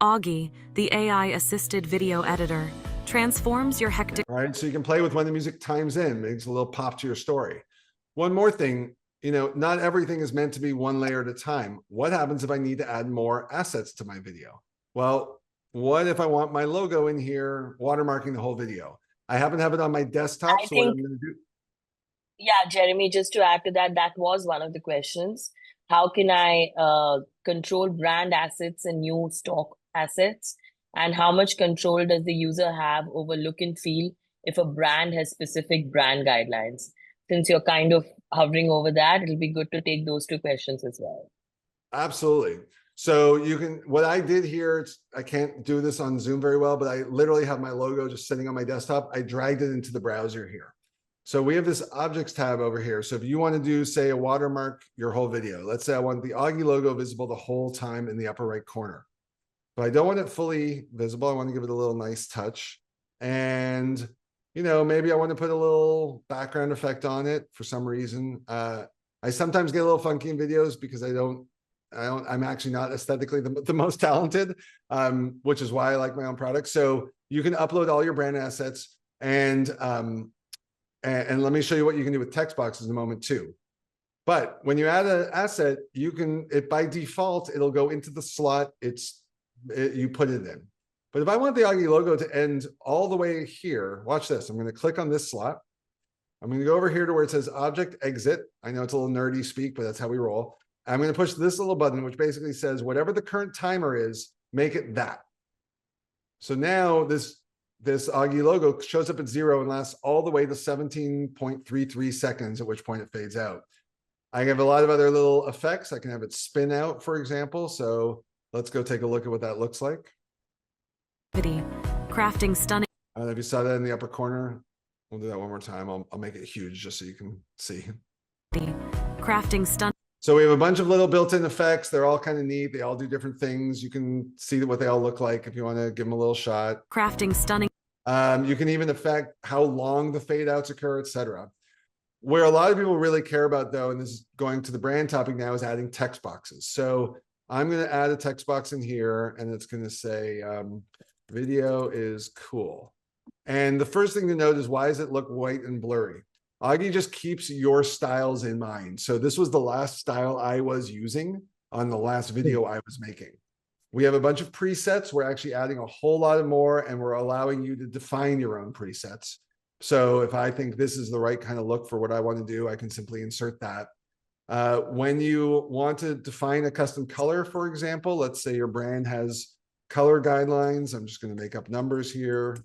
Augie, the AI-assisted video editor, transforms your hectic... All right, so you can play with when the music times in, makes a little pop to your story. One more thing, you know, not everything is meant to be one layer at a time. What happens if I need to add more assets to my video? Well, what if I want my logo in here, watermarking the whole video? I happen to have it on my desktop, so what I'm going to do... Yeah, Jeremy, just to add to that, that was one of the questions. How can I control brand assets and new stock assets? And how much control does the user have over look and feel if a brand has specific brand guidelines? Since you're kind of hovering over that, it'll be good to take those two questions as well. Absolutely. So you can, what I did here, I can't do this on Zoom very well, but I literally have my logo just sitting on my desktop. I dragged it into the browser here. So we have this objects tab over here. So if you want to do, say, a watermark your whole video, let's say I want the Augie logo visible the whole time in the upper right corner, but I don't want it fully visible. I want to give it a little nice touch. And, you know, maybe I want to put a little background effect on it for some reason. I sometimes get a little funky in videos because I'm actually not aesthetically the most talented, which is why I like my own product. So you can upload all your brand assets, and let me show you what you can do with text boxes in a moment too. But when you add an asset, you can, by default, it'll go into the slot you put it in. But if I want the Augie logo to end all the way here, watch this. I'm going to click on this slot. I'm going to go over here to where it says object exit. I know it's a little nerdy speak, but that's how we roll. I'm going to push this little button, which basically says whatever the current timer is, make it that. So now this Augie logo shows up at 0 and lasts all the way to 17.33 seconds, at which point it fades out. I have a lot of other little effects. I can have it spin out, for example. So let's go take a look at what that looks like. Crafting stunning. I don't know if you saw that in the upper corner. We'll do that one more time. I'll make it huge just so you can see. Crafting stunning. So we have a bunch of little built-in effects. They're all kind of neat. They all do different things. You can see what they all look like if you want to give them a little shot. Crafting stunning. You can even affect how long the fade outs occur, etc. Where a lot of people really care about, though, and this is going to the brand topic now, is adding text boxes. So I'm going to add a text box in here, and it's going to say video is cool. And the first thing to note is, why does it look white and blurry? Augie just keeps your styles in mind. So this was the last style I was using on the last video I was making. We have a bunch of presets. We're actually adding a whole lot more, and we're allowing you to define your own presets. So if I think this is the right kind of look for what I want to do, I can simply insert that. When you want to define a custom color, for example, let's say your brand has color guidelines. I'm just going to make up numbers here.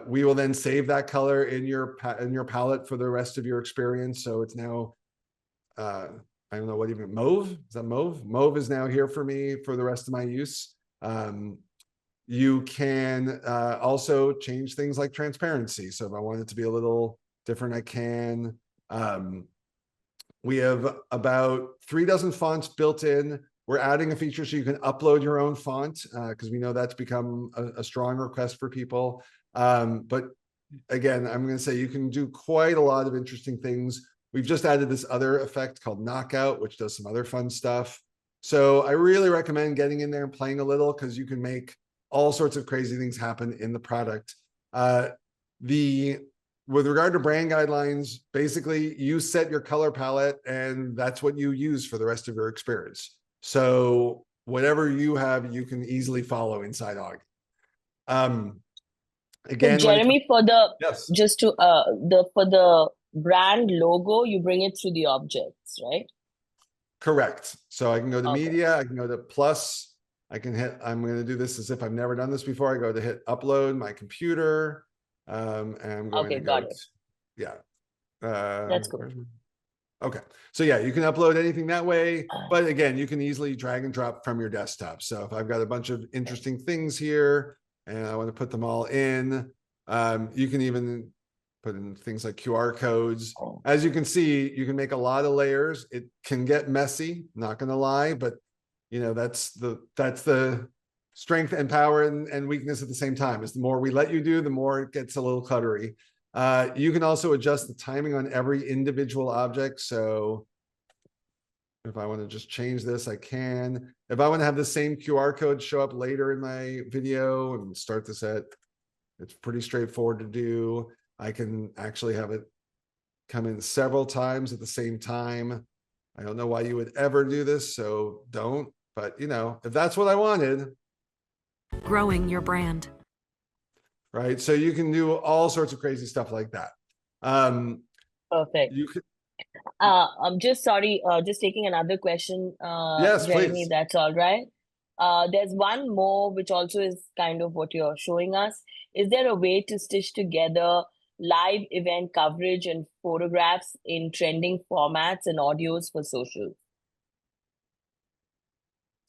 We will then save that color in your palette for the rest of your experience. So it's now, I don't know what even, mauve? Is that mauve? Mauve is now here for me for the rest of my use. You can also change things like transparency. So if I want it to be a little different, I can. We have about 36 fonts built in. We're adding a feature so you can upload your own font because we know that's become a strong request for people. But again, I'm going to say you can do quite a lot of interesting things. We've just added this other effect called knockout, which does some other fun stuff. So I really recommend getting in there and playing a little, because you can make all sorts of crazy things happen in the product. With regard to brand guidelines, basically you set your color palette and that's what you use for the rest of your experience. So whatever you have, you can easily follow inside Augie. Again, so Jeremy, for the yes, just to for the brand logo, you bring it through the objects, right? correct. So I can go to media, I can go to plus, I can hit, I'm going to do this as if I've never done this before. I go to hit upload my computer, and I'm going to go, got it. yeah. That's cool. Okay. So yeah, you can upload anything that way, but again, you can easily drag and drop from your desktop. So if I've got a bunch of interesting things here and I want to put them all in, you can even put in things like QR codes. As you can see, you can make a lot of layers. It can get messy, not going to lie, but you know, that's the strength and power and weakness at the same time. Is the more we let you do, the more it gets a little cluttery. You can also adjust the timing on every individual object. So if I want to just change this, I can. If I want to have the same QR code show up later in my video and start this at, it's pretty straightforward to do. I can actually have it come in several times at the same time. I don't know why you would ever do this, so don't. But, you know, if that's what I wanted. Growing your brand. Right. So you can do all sorts of crazy stuff like that. Perfect. You could. I'm just sorry, just taking another question, Yes, Jeremy, please. if that's all right. There's one more, which also is kind of what you're showing us. Is there a way to stitch together live event coverage and photographs in trending formats and audios for social?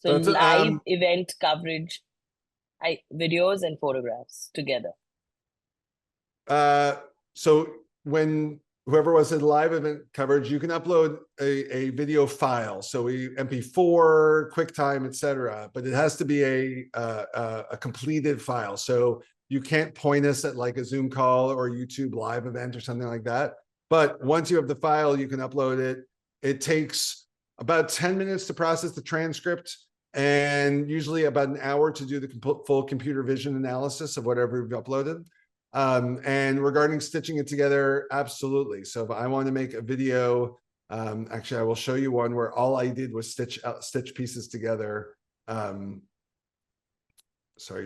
So live event coverage, videos and photographs together. So when whoever was in live event coverage, you can upload a video file. So MP4, QuickTime, etc. But it has to be a completed file. So you can't point us at like a Zoom call or YouTube live event or something like that. But once you have the file, you can upload it. It takes about 10 minutes to process the transcript and usually about an hour to do the full computer vision analysis of whatever you've uploaded. And regarding stitching it together, absolutely. So if I want to make a video, actually, I will show you one where all I did was stitch pieces together. Sorry,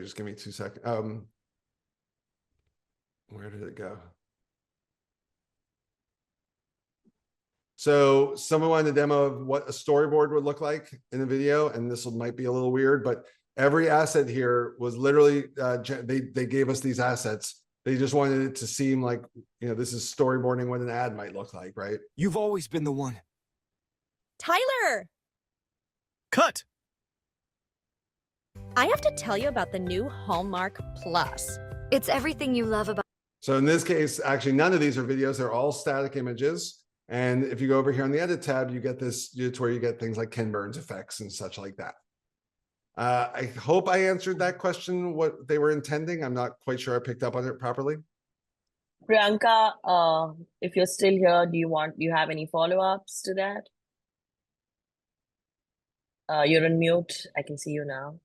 just give me 2 seconds. Where did it go? So someone wanted a demo of what a storyboard would look like in a video, and this might be a little weird, but every asset here was literally, they gave us these assets. They just wanted it to seem like, you know, this is storyboarding what an ad might look like, right? You've always been the one. Tyler! Cut! I have to tell you about the new Hallmark Plus. It's everything you love about. So in this case, actually, none of these are videos. They're all static images. And if you go over here on the edit tab, you get this, it's where you get things like Ken Burns effects and such like that. I hope I answered that question, what they were intending. I'm not quite sure I picked up on it properly. Priyanka, if you're still here, do you have any follow-ups to that? You're on mute. I can see you now.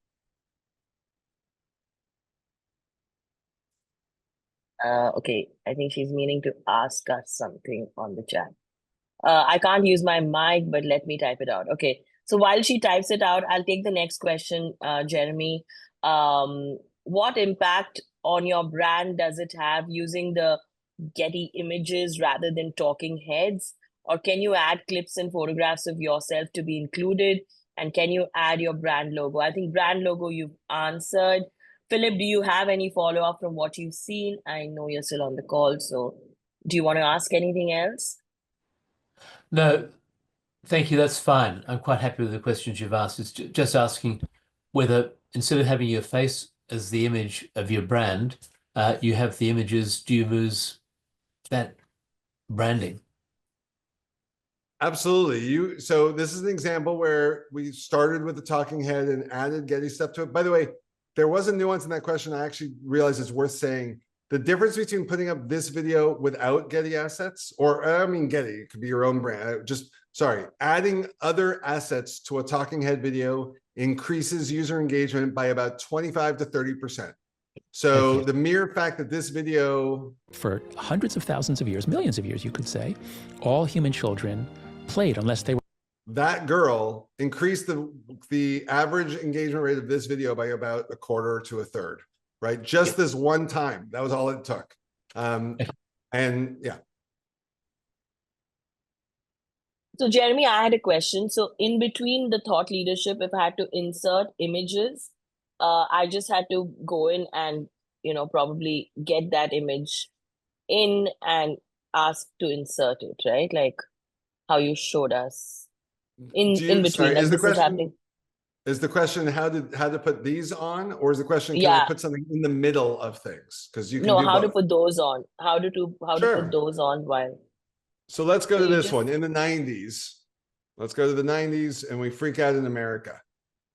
Okay, I think she's meaning to ask us something on the chat. I can't use my mic, but let me type it out. Okay, so while she types it out, I'll take the next question, Jeremy. What impact on your brand does it have using the Getty images rather than talking heads? Or can you add clips and photographs of yourself to be included? And can you add your brand logo? I think brand logo you've answered. Philip, do you have any follow-up from what you've seen? I know you're still on the call, so do you want to ask anything else? No, thank you. That's fine. I'm quite happy with the questions you've asked. It's just asking whether instead of having your face as the image of your brand, you have the images. Do you lose that branding? Absolutely. So this is an example where we started with the talking head and added Getty stuff to it. By the way, there was a nuance in that question. I actually realized it's worth saying. The difference between putting up this video without Getty assets, or I mean Getty, it could be your own brand. Adding other assets to a talking head video increases user engagement by about 25 to 30%. So the mere fact that this video... For hundreds of thousands of years, millions of years, you could say, all human children played unless they were... That girl increased the average engagement rate of this video by about a quarter to a third. Right? Just this one time. That was all it took. And yeah. So Jeremy, I had a question. So in between the thought leadership, if I had to insert images, I just had to go in and, probably get that image in and ask to insert it, right? Like, how you showed us in between. Sorry, Like is the this is question happening. is the question how to put these on, or is the question can Yeah. I put something in the middle of things? Because you can No, do how to both. put those on? How to put Sure. those on while. So let's go So to you this just- one in the 90s. Let's go to the 90s and we freak out in America.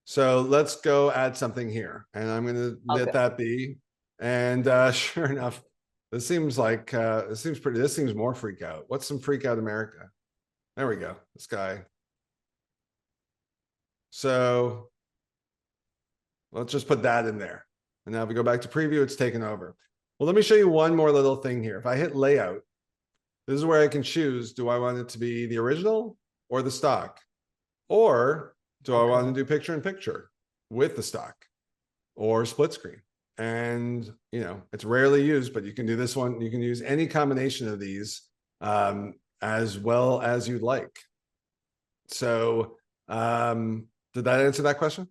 So let's go add something here, and I'm going to let that be. And sure enough, this seems like this seems more freak out. What's some freak out America? There we go. This guy. So let's just put that in there. And now if we go back to preview, it's taken over. Well, let me show you one more little thing here. If I hit layout, this is where I can choose, do I want it to be the original or the stock? Or do I want to do picture in picture with the stock or split screen? And, you know, it's rarely used, but you can do this one. You can use any combination of these as well as you'd like. So did that answer that question?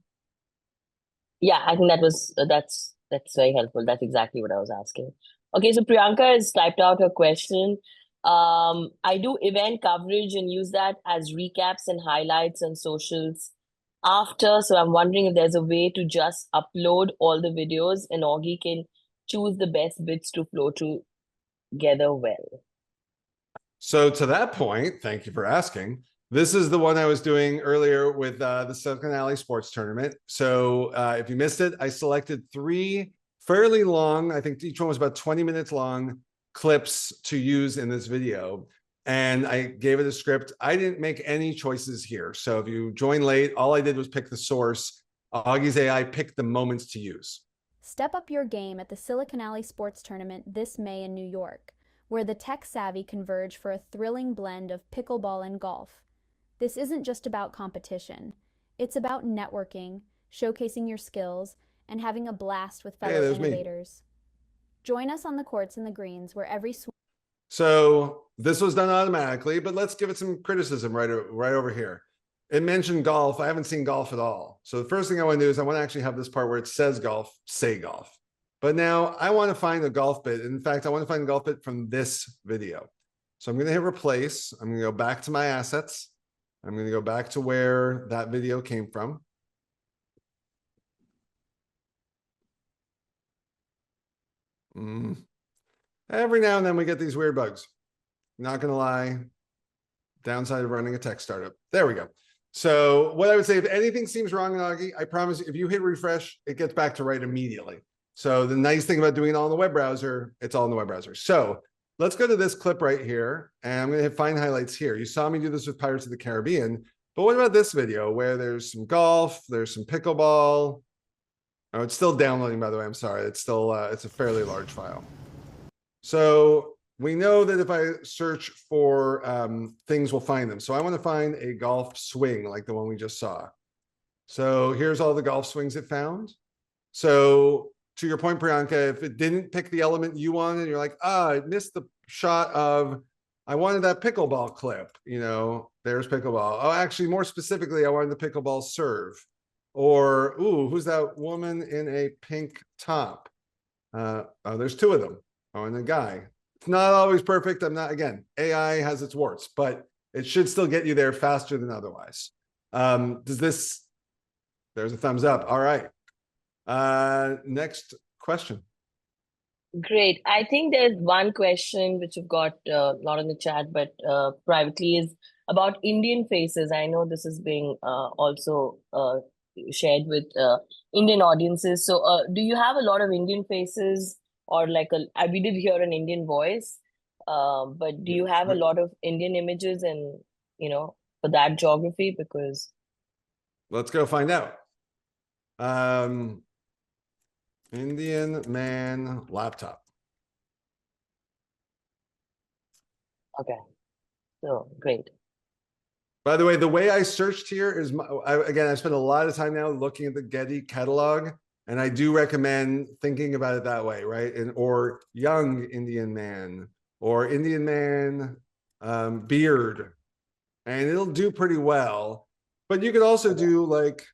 Yeah, I think that's very helpful. That's exactly what I was asking. Okay, so Priyanka has typed out her question. I do event coverage and use that as recaps and highlights on socials after. So I'm wondering if there's a way to just upload all the videos and Augie can choose the best bits to flow together well. So to that point, thank you for asking. This is the one I was doing earlier with the Silicon Valley Sports Tournament. So if you missed it, I selected 3 fairly long, I think each one was about 20 minutes long, clips to use in this video. And I gave it a script. I didn't make any choices here. So if you join late, all I did was pick the source. Augie's AI picked the moments to use. Step up your game at the Silicon Valley Sports Tournament this May in New York, where the tech-savvy converge for a thrilling blend of pickleball and golf. This isn't just about competition. It's about networking, showcasing your skills, and having a blast with fellow innovators. Join us on the courts and the greens where every So this was done automatically, but let's give it some criticism right over here. It mentioned golf. I haven't seen golf at all. So the first thing I want to do is I want to actually have this part where it says golf, say golf. But now I want to find a golf bit. In fact, I want to find a golf bit from this video. So I'm going to hit replace. I'm going to go back to my assets. I'm going to go back to where that video came from. Every now and then we get these weird bugs. Not going to lie. Downside of running a tech startup. There we go. So what I would say, if anything seems wrong in Augie, I promise you, if you hit refresh, it gets back to right immediately. So the nice thing about doing it all in the web browser, it's all in the web browser. So let's go to this clip right here, and I'm going to hit find highlights here. You saw me do this with Pirates of the Caribbean, but what about this video where there's some golf, there's some pickleball. Oh, it's still downloading, by the way. I'm sorry. It's still, it's a fairly large file. So we know that if I search for things, we'll find them. So I want to find a golf swing like the one we just saw. So here's all the golf swings it found. So to your point, Priyanka, if it didn't pick the element you wanted, you're like, I missed the shot of, I wanted that pickleball clip, you know, there's pickleball. Oh, actually, more specifically, I wanted the pickleball serve. Or, ooh, who's that woman in a pink top? Oh, there's 2 of them. Oh, and a guy. It's not always perfect. I'm not, again, AI has its warts, but it should still get you there faster than otherwise. There's a thumbs up. All right. Next question. Great. I think there's one question which you've got not in the chat, but privately is about Indian faces. I know this is being also shared with Indian audiences. So do you have a lot of Indian faces, or like we did hear an Indian voice, but do you have a lot of Indian images and, you know, for that geography? Because let's go find out. Indian man laptop. Okay. So great. By the way, the way I searched here is, again, I spent a lot of time now looking at the Getty catalog, and I do recommend thinking about it that way, right? Or young Indian man, or Indian man beard, and it'll do pretty well. But you could also do like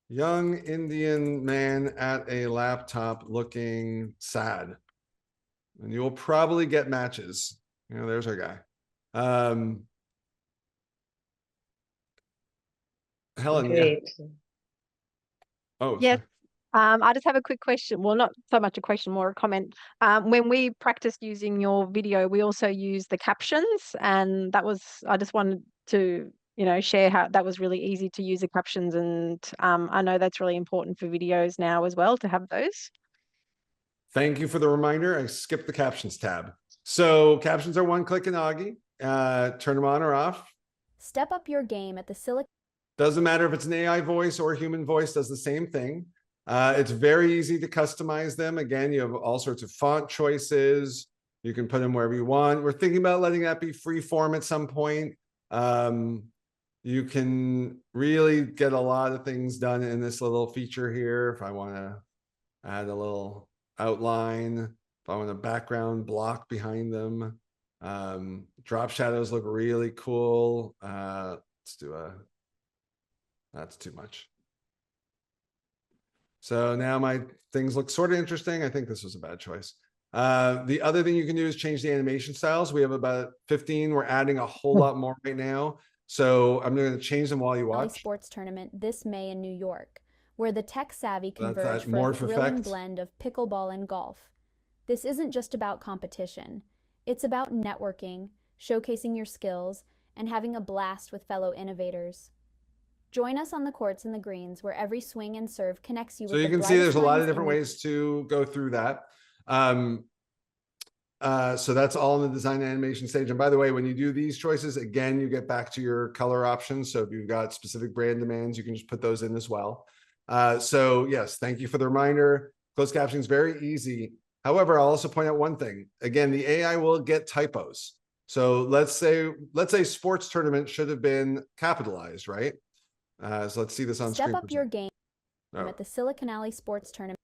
young Indian man at a laptop looking sad, and you'll probably get matches. You know, there's our guy. Helen, yeah. Great. Oh, Yes. sorry. I just have a quick question. Well, not so much a question, more a comment. When we practiced using your video, we also used the captions, and I just wanted to, share how that was really easy to use the captions, and I know that's really important for videos now as well to have those. Thank you for the reminder. I skipped the captions tab. So captions are one click in Augie. Turn them on or off. Step up your game at the Silicon. Doesn't matter if it's an AI voice or a human voice, does the same thing. It's very easy to customize them. Again, you have all sorts of font choices. You can put them wherever you want. We're thinking about letting that be free form at some point. You can really get a lot of things done in this little feature here. If I want to add a little outline, if I want a background block behind them. Drop shadows look really cool. Let's do that's too much. So now my things look sort of interesting. I think this was a bad choice. The other thing you can do is change the animation styles. We have about 15. We're adding a whole lot more right now. So I'm going to change them while you watch. Sports tournament this May in New York, where the tech-savvy That's converge that for a morph thrilling effect. blend of pickleball and golf. This isn't just about competition. It's about networking, showcasing your skills, and having a blast with fellow innovators. Join us on the courts and the greens, where every swing and serve connects you with So you the can see there's a lot of brightest different minds ways to go through that. So that's all in the design and animation stage. And by the way, when you do these choices, again, you get back to your color options. So if you've got specific brand demands, you can just put those in as well. So yes, thank you for the reminder. Closed captioning is very easy. However, I'll also point out one thing. Again, the AI will get typos. So let's say sports tournament should have been capitalized, right? So let's see this on screen. Step up your game Oh. at the Silicon Alley Sports Tournament.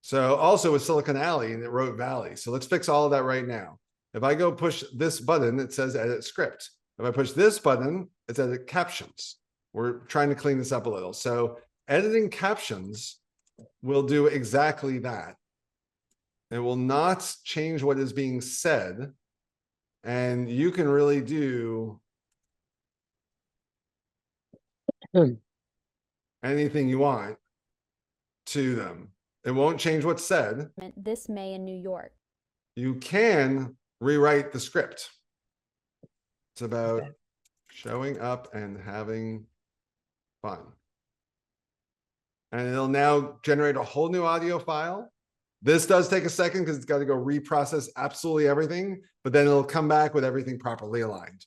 So also with Silicon Alley, and it wrote Valley. So let's fix all of that right now. If I go push this button, it says edit script. If I push this button, it's edit captions. We're trying to clean this up a little. So editing captions will do exactly that. It will not change what is being said. And you can really do anything you want to them. It won't change what's said. This May in New York. You can rewrite the script. It's about showing up and having fun. And it'll now generate a whole new audio file. This does take a second because it's got to go reprocess absolutely everything, but then it'll come back with everything properly aligned.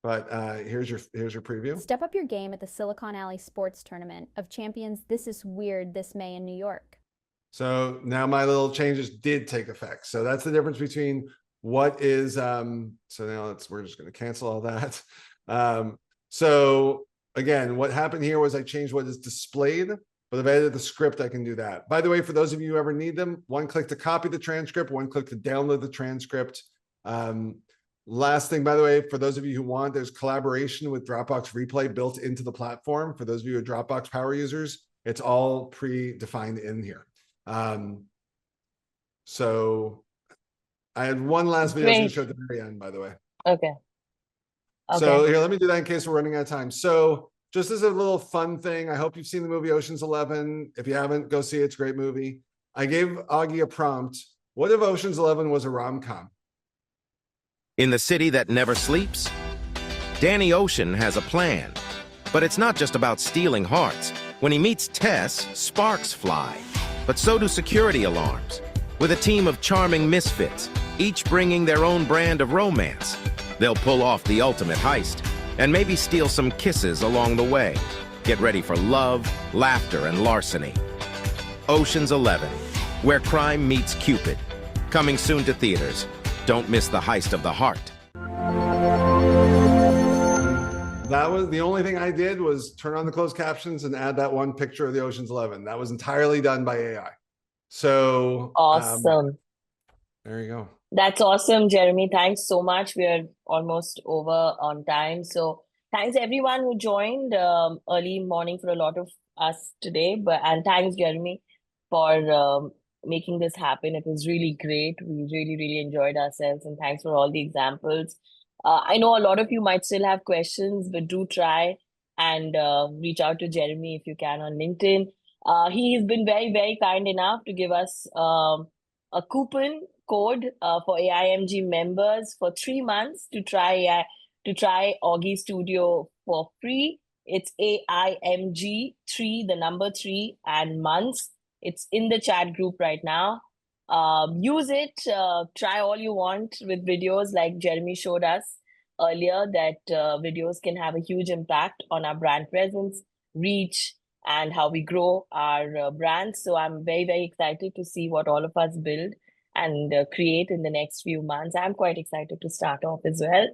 But here's your preview. Step up your game at the Silicon Alley Sports Tournament of Champions. This is weird this May in New York. So now my little changes did take effect. So that's the difference between what is, so now we're just going to cancel all that. So again, what happened here was I changed what is displayed, but if I edited the script, I can do that. By the way, for those of you who ever need them, one click to copy the transcript, one click to download the transcript. Last thing, by the way, for those of you who want, there's collaboration with Dropbox Replay built into the platform. For those of you who are Dropbox power users, it's all pre-defined in here. So I had one last video I was going to show at the very end, by the way. Okay. So here, let me do that in case we're running out of time. So just as a little fun thing, I hope you've seen the movie Ocean's 11. If you haven't, go see it. It's a great movie. I gave Augie a prompt. What if Ocean's 11 was a rom-com? In the city that never sleeps, Danny Ocean has a plan. But it's not just about stealing hearts. When he meets Tess, sparks fly. But so do security alarms. With a team of charming misfits, each bringing their own brand of romance, they'll pull off the ultimate heist and maybe steal some kisses along the way. Get ready for love, laughter, and larceny. Ocean's 11, where crime meets Cupid. Coming soon to theaters. Don't miss the heist of the heart. That was the only thing I did was turn on the closed captions and add that one picture of the Ocean's 11. That was entirely done by AI. So awesome. There you go. That's awesome, Jeremy. Thanks so much. We are almost over on time. So thanks everyone who joined early morning for a lot of us today. And thanks, Jeremy, for making this happen. It was really great. We really, really enjoyed ourselves. And thanks for all the examples. I know a lot of you might still have questions, but do try and reach out to Jeremy if you can on LinkedIn. He's been very, very kind enough to give us a coupon code for AIMG members for 3 months to try Augie Studio for free. It's AIMG 3, the number 3, and months. It's in the chat group right now. Use it, try all you want with videos like Jeremy showed us earlier, that videos can have a huge impact on our brand presence, reach, and how we grow our brands. So I'm very, very excited to see what all of us build and create in the next few months. I'm quite excited to start off as well.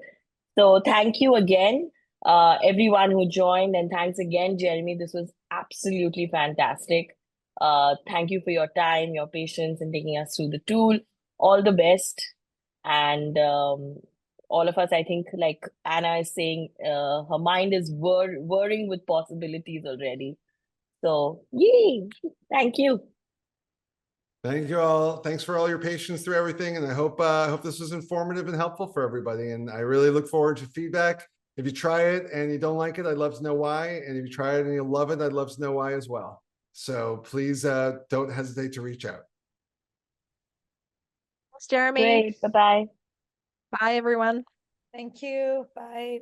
So thank you again, everyone who joined, and thanks again, Jeremy. This was absolutely fantastic. Thank you for your time, your patience, and taking us through the tool. All the best. And all of us, I think, like Anna is saying, her mind is whirring with possibilities already. So, yay! Thank you. Thank you all. Thanks for all your patience through everything. And I hope this was informative and helpful for everybody. And I really look forward to feedback. If you try it and you don't like it, I'd love to know why. And if you try it and you love it, I'd love to know why as well. So please don't hesitate to reach out. Thanks, Jeremy. Great. Bye-bye. Bye, everyone. Thank you. Bye.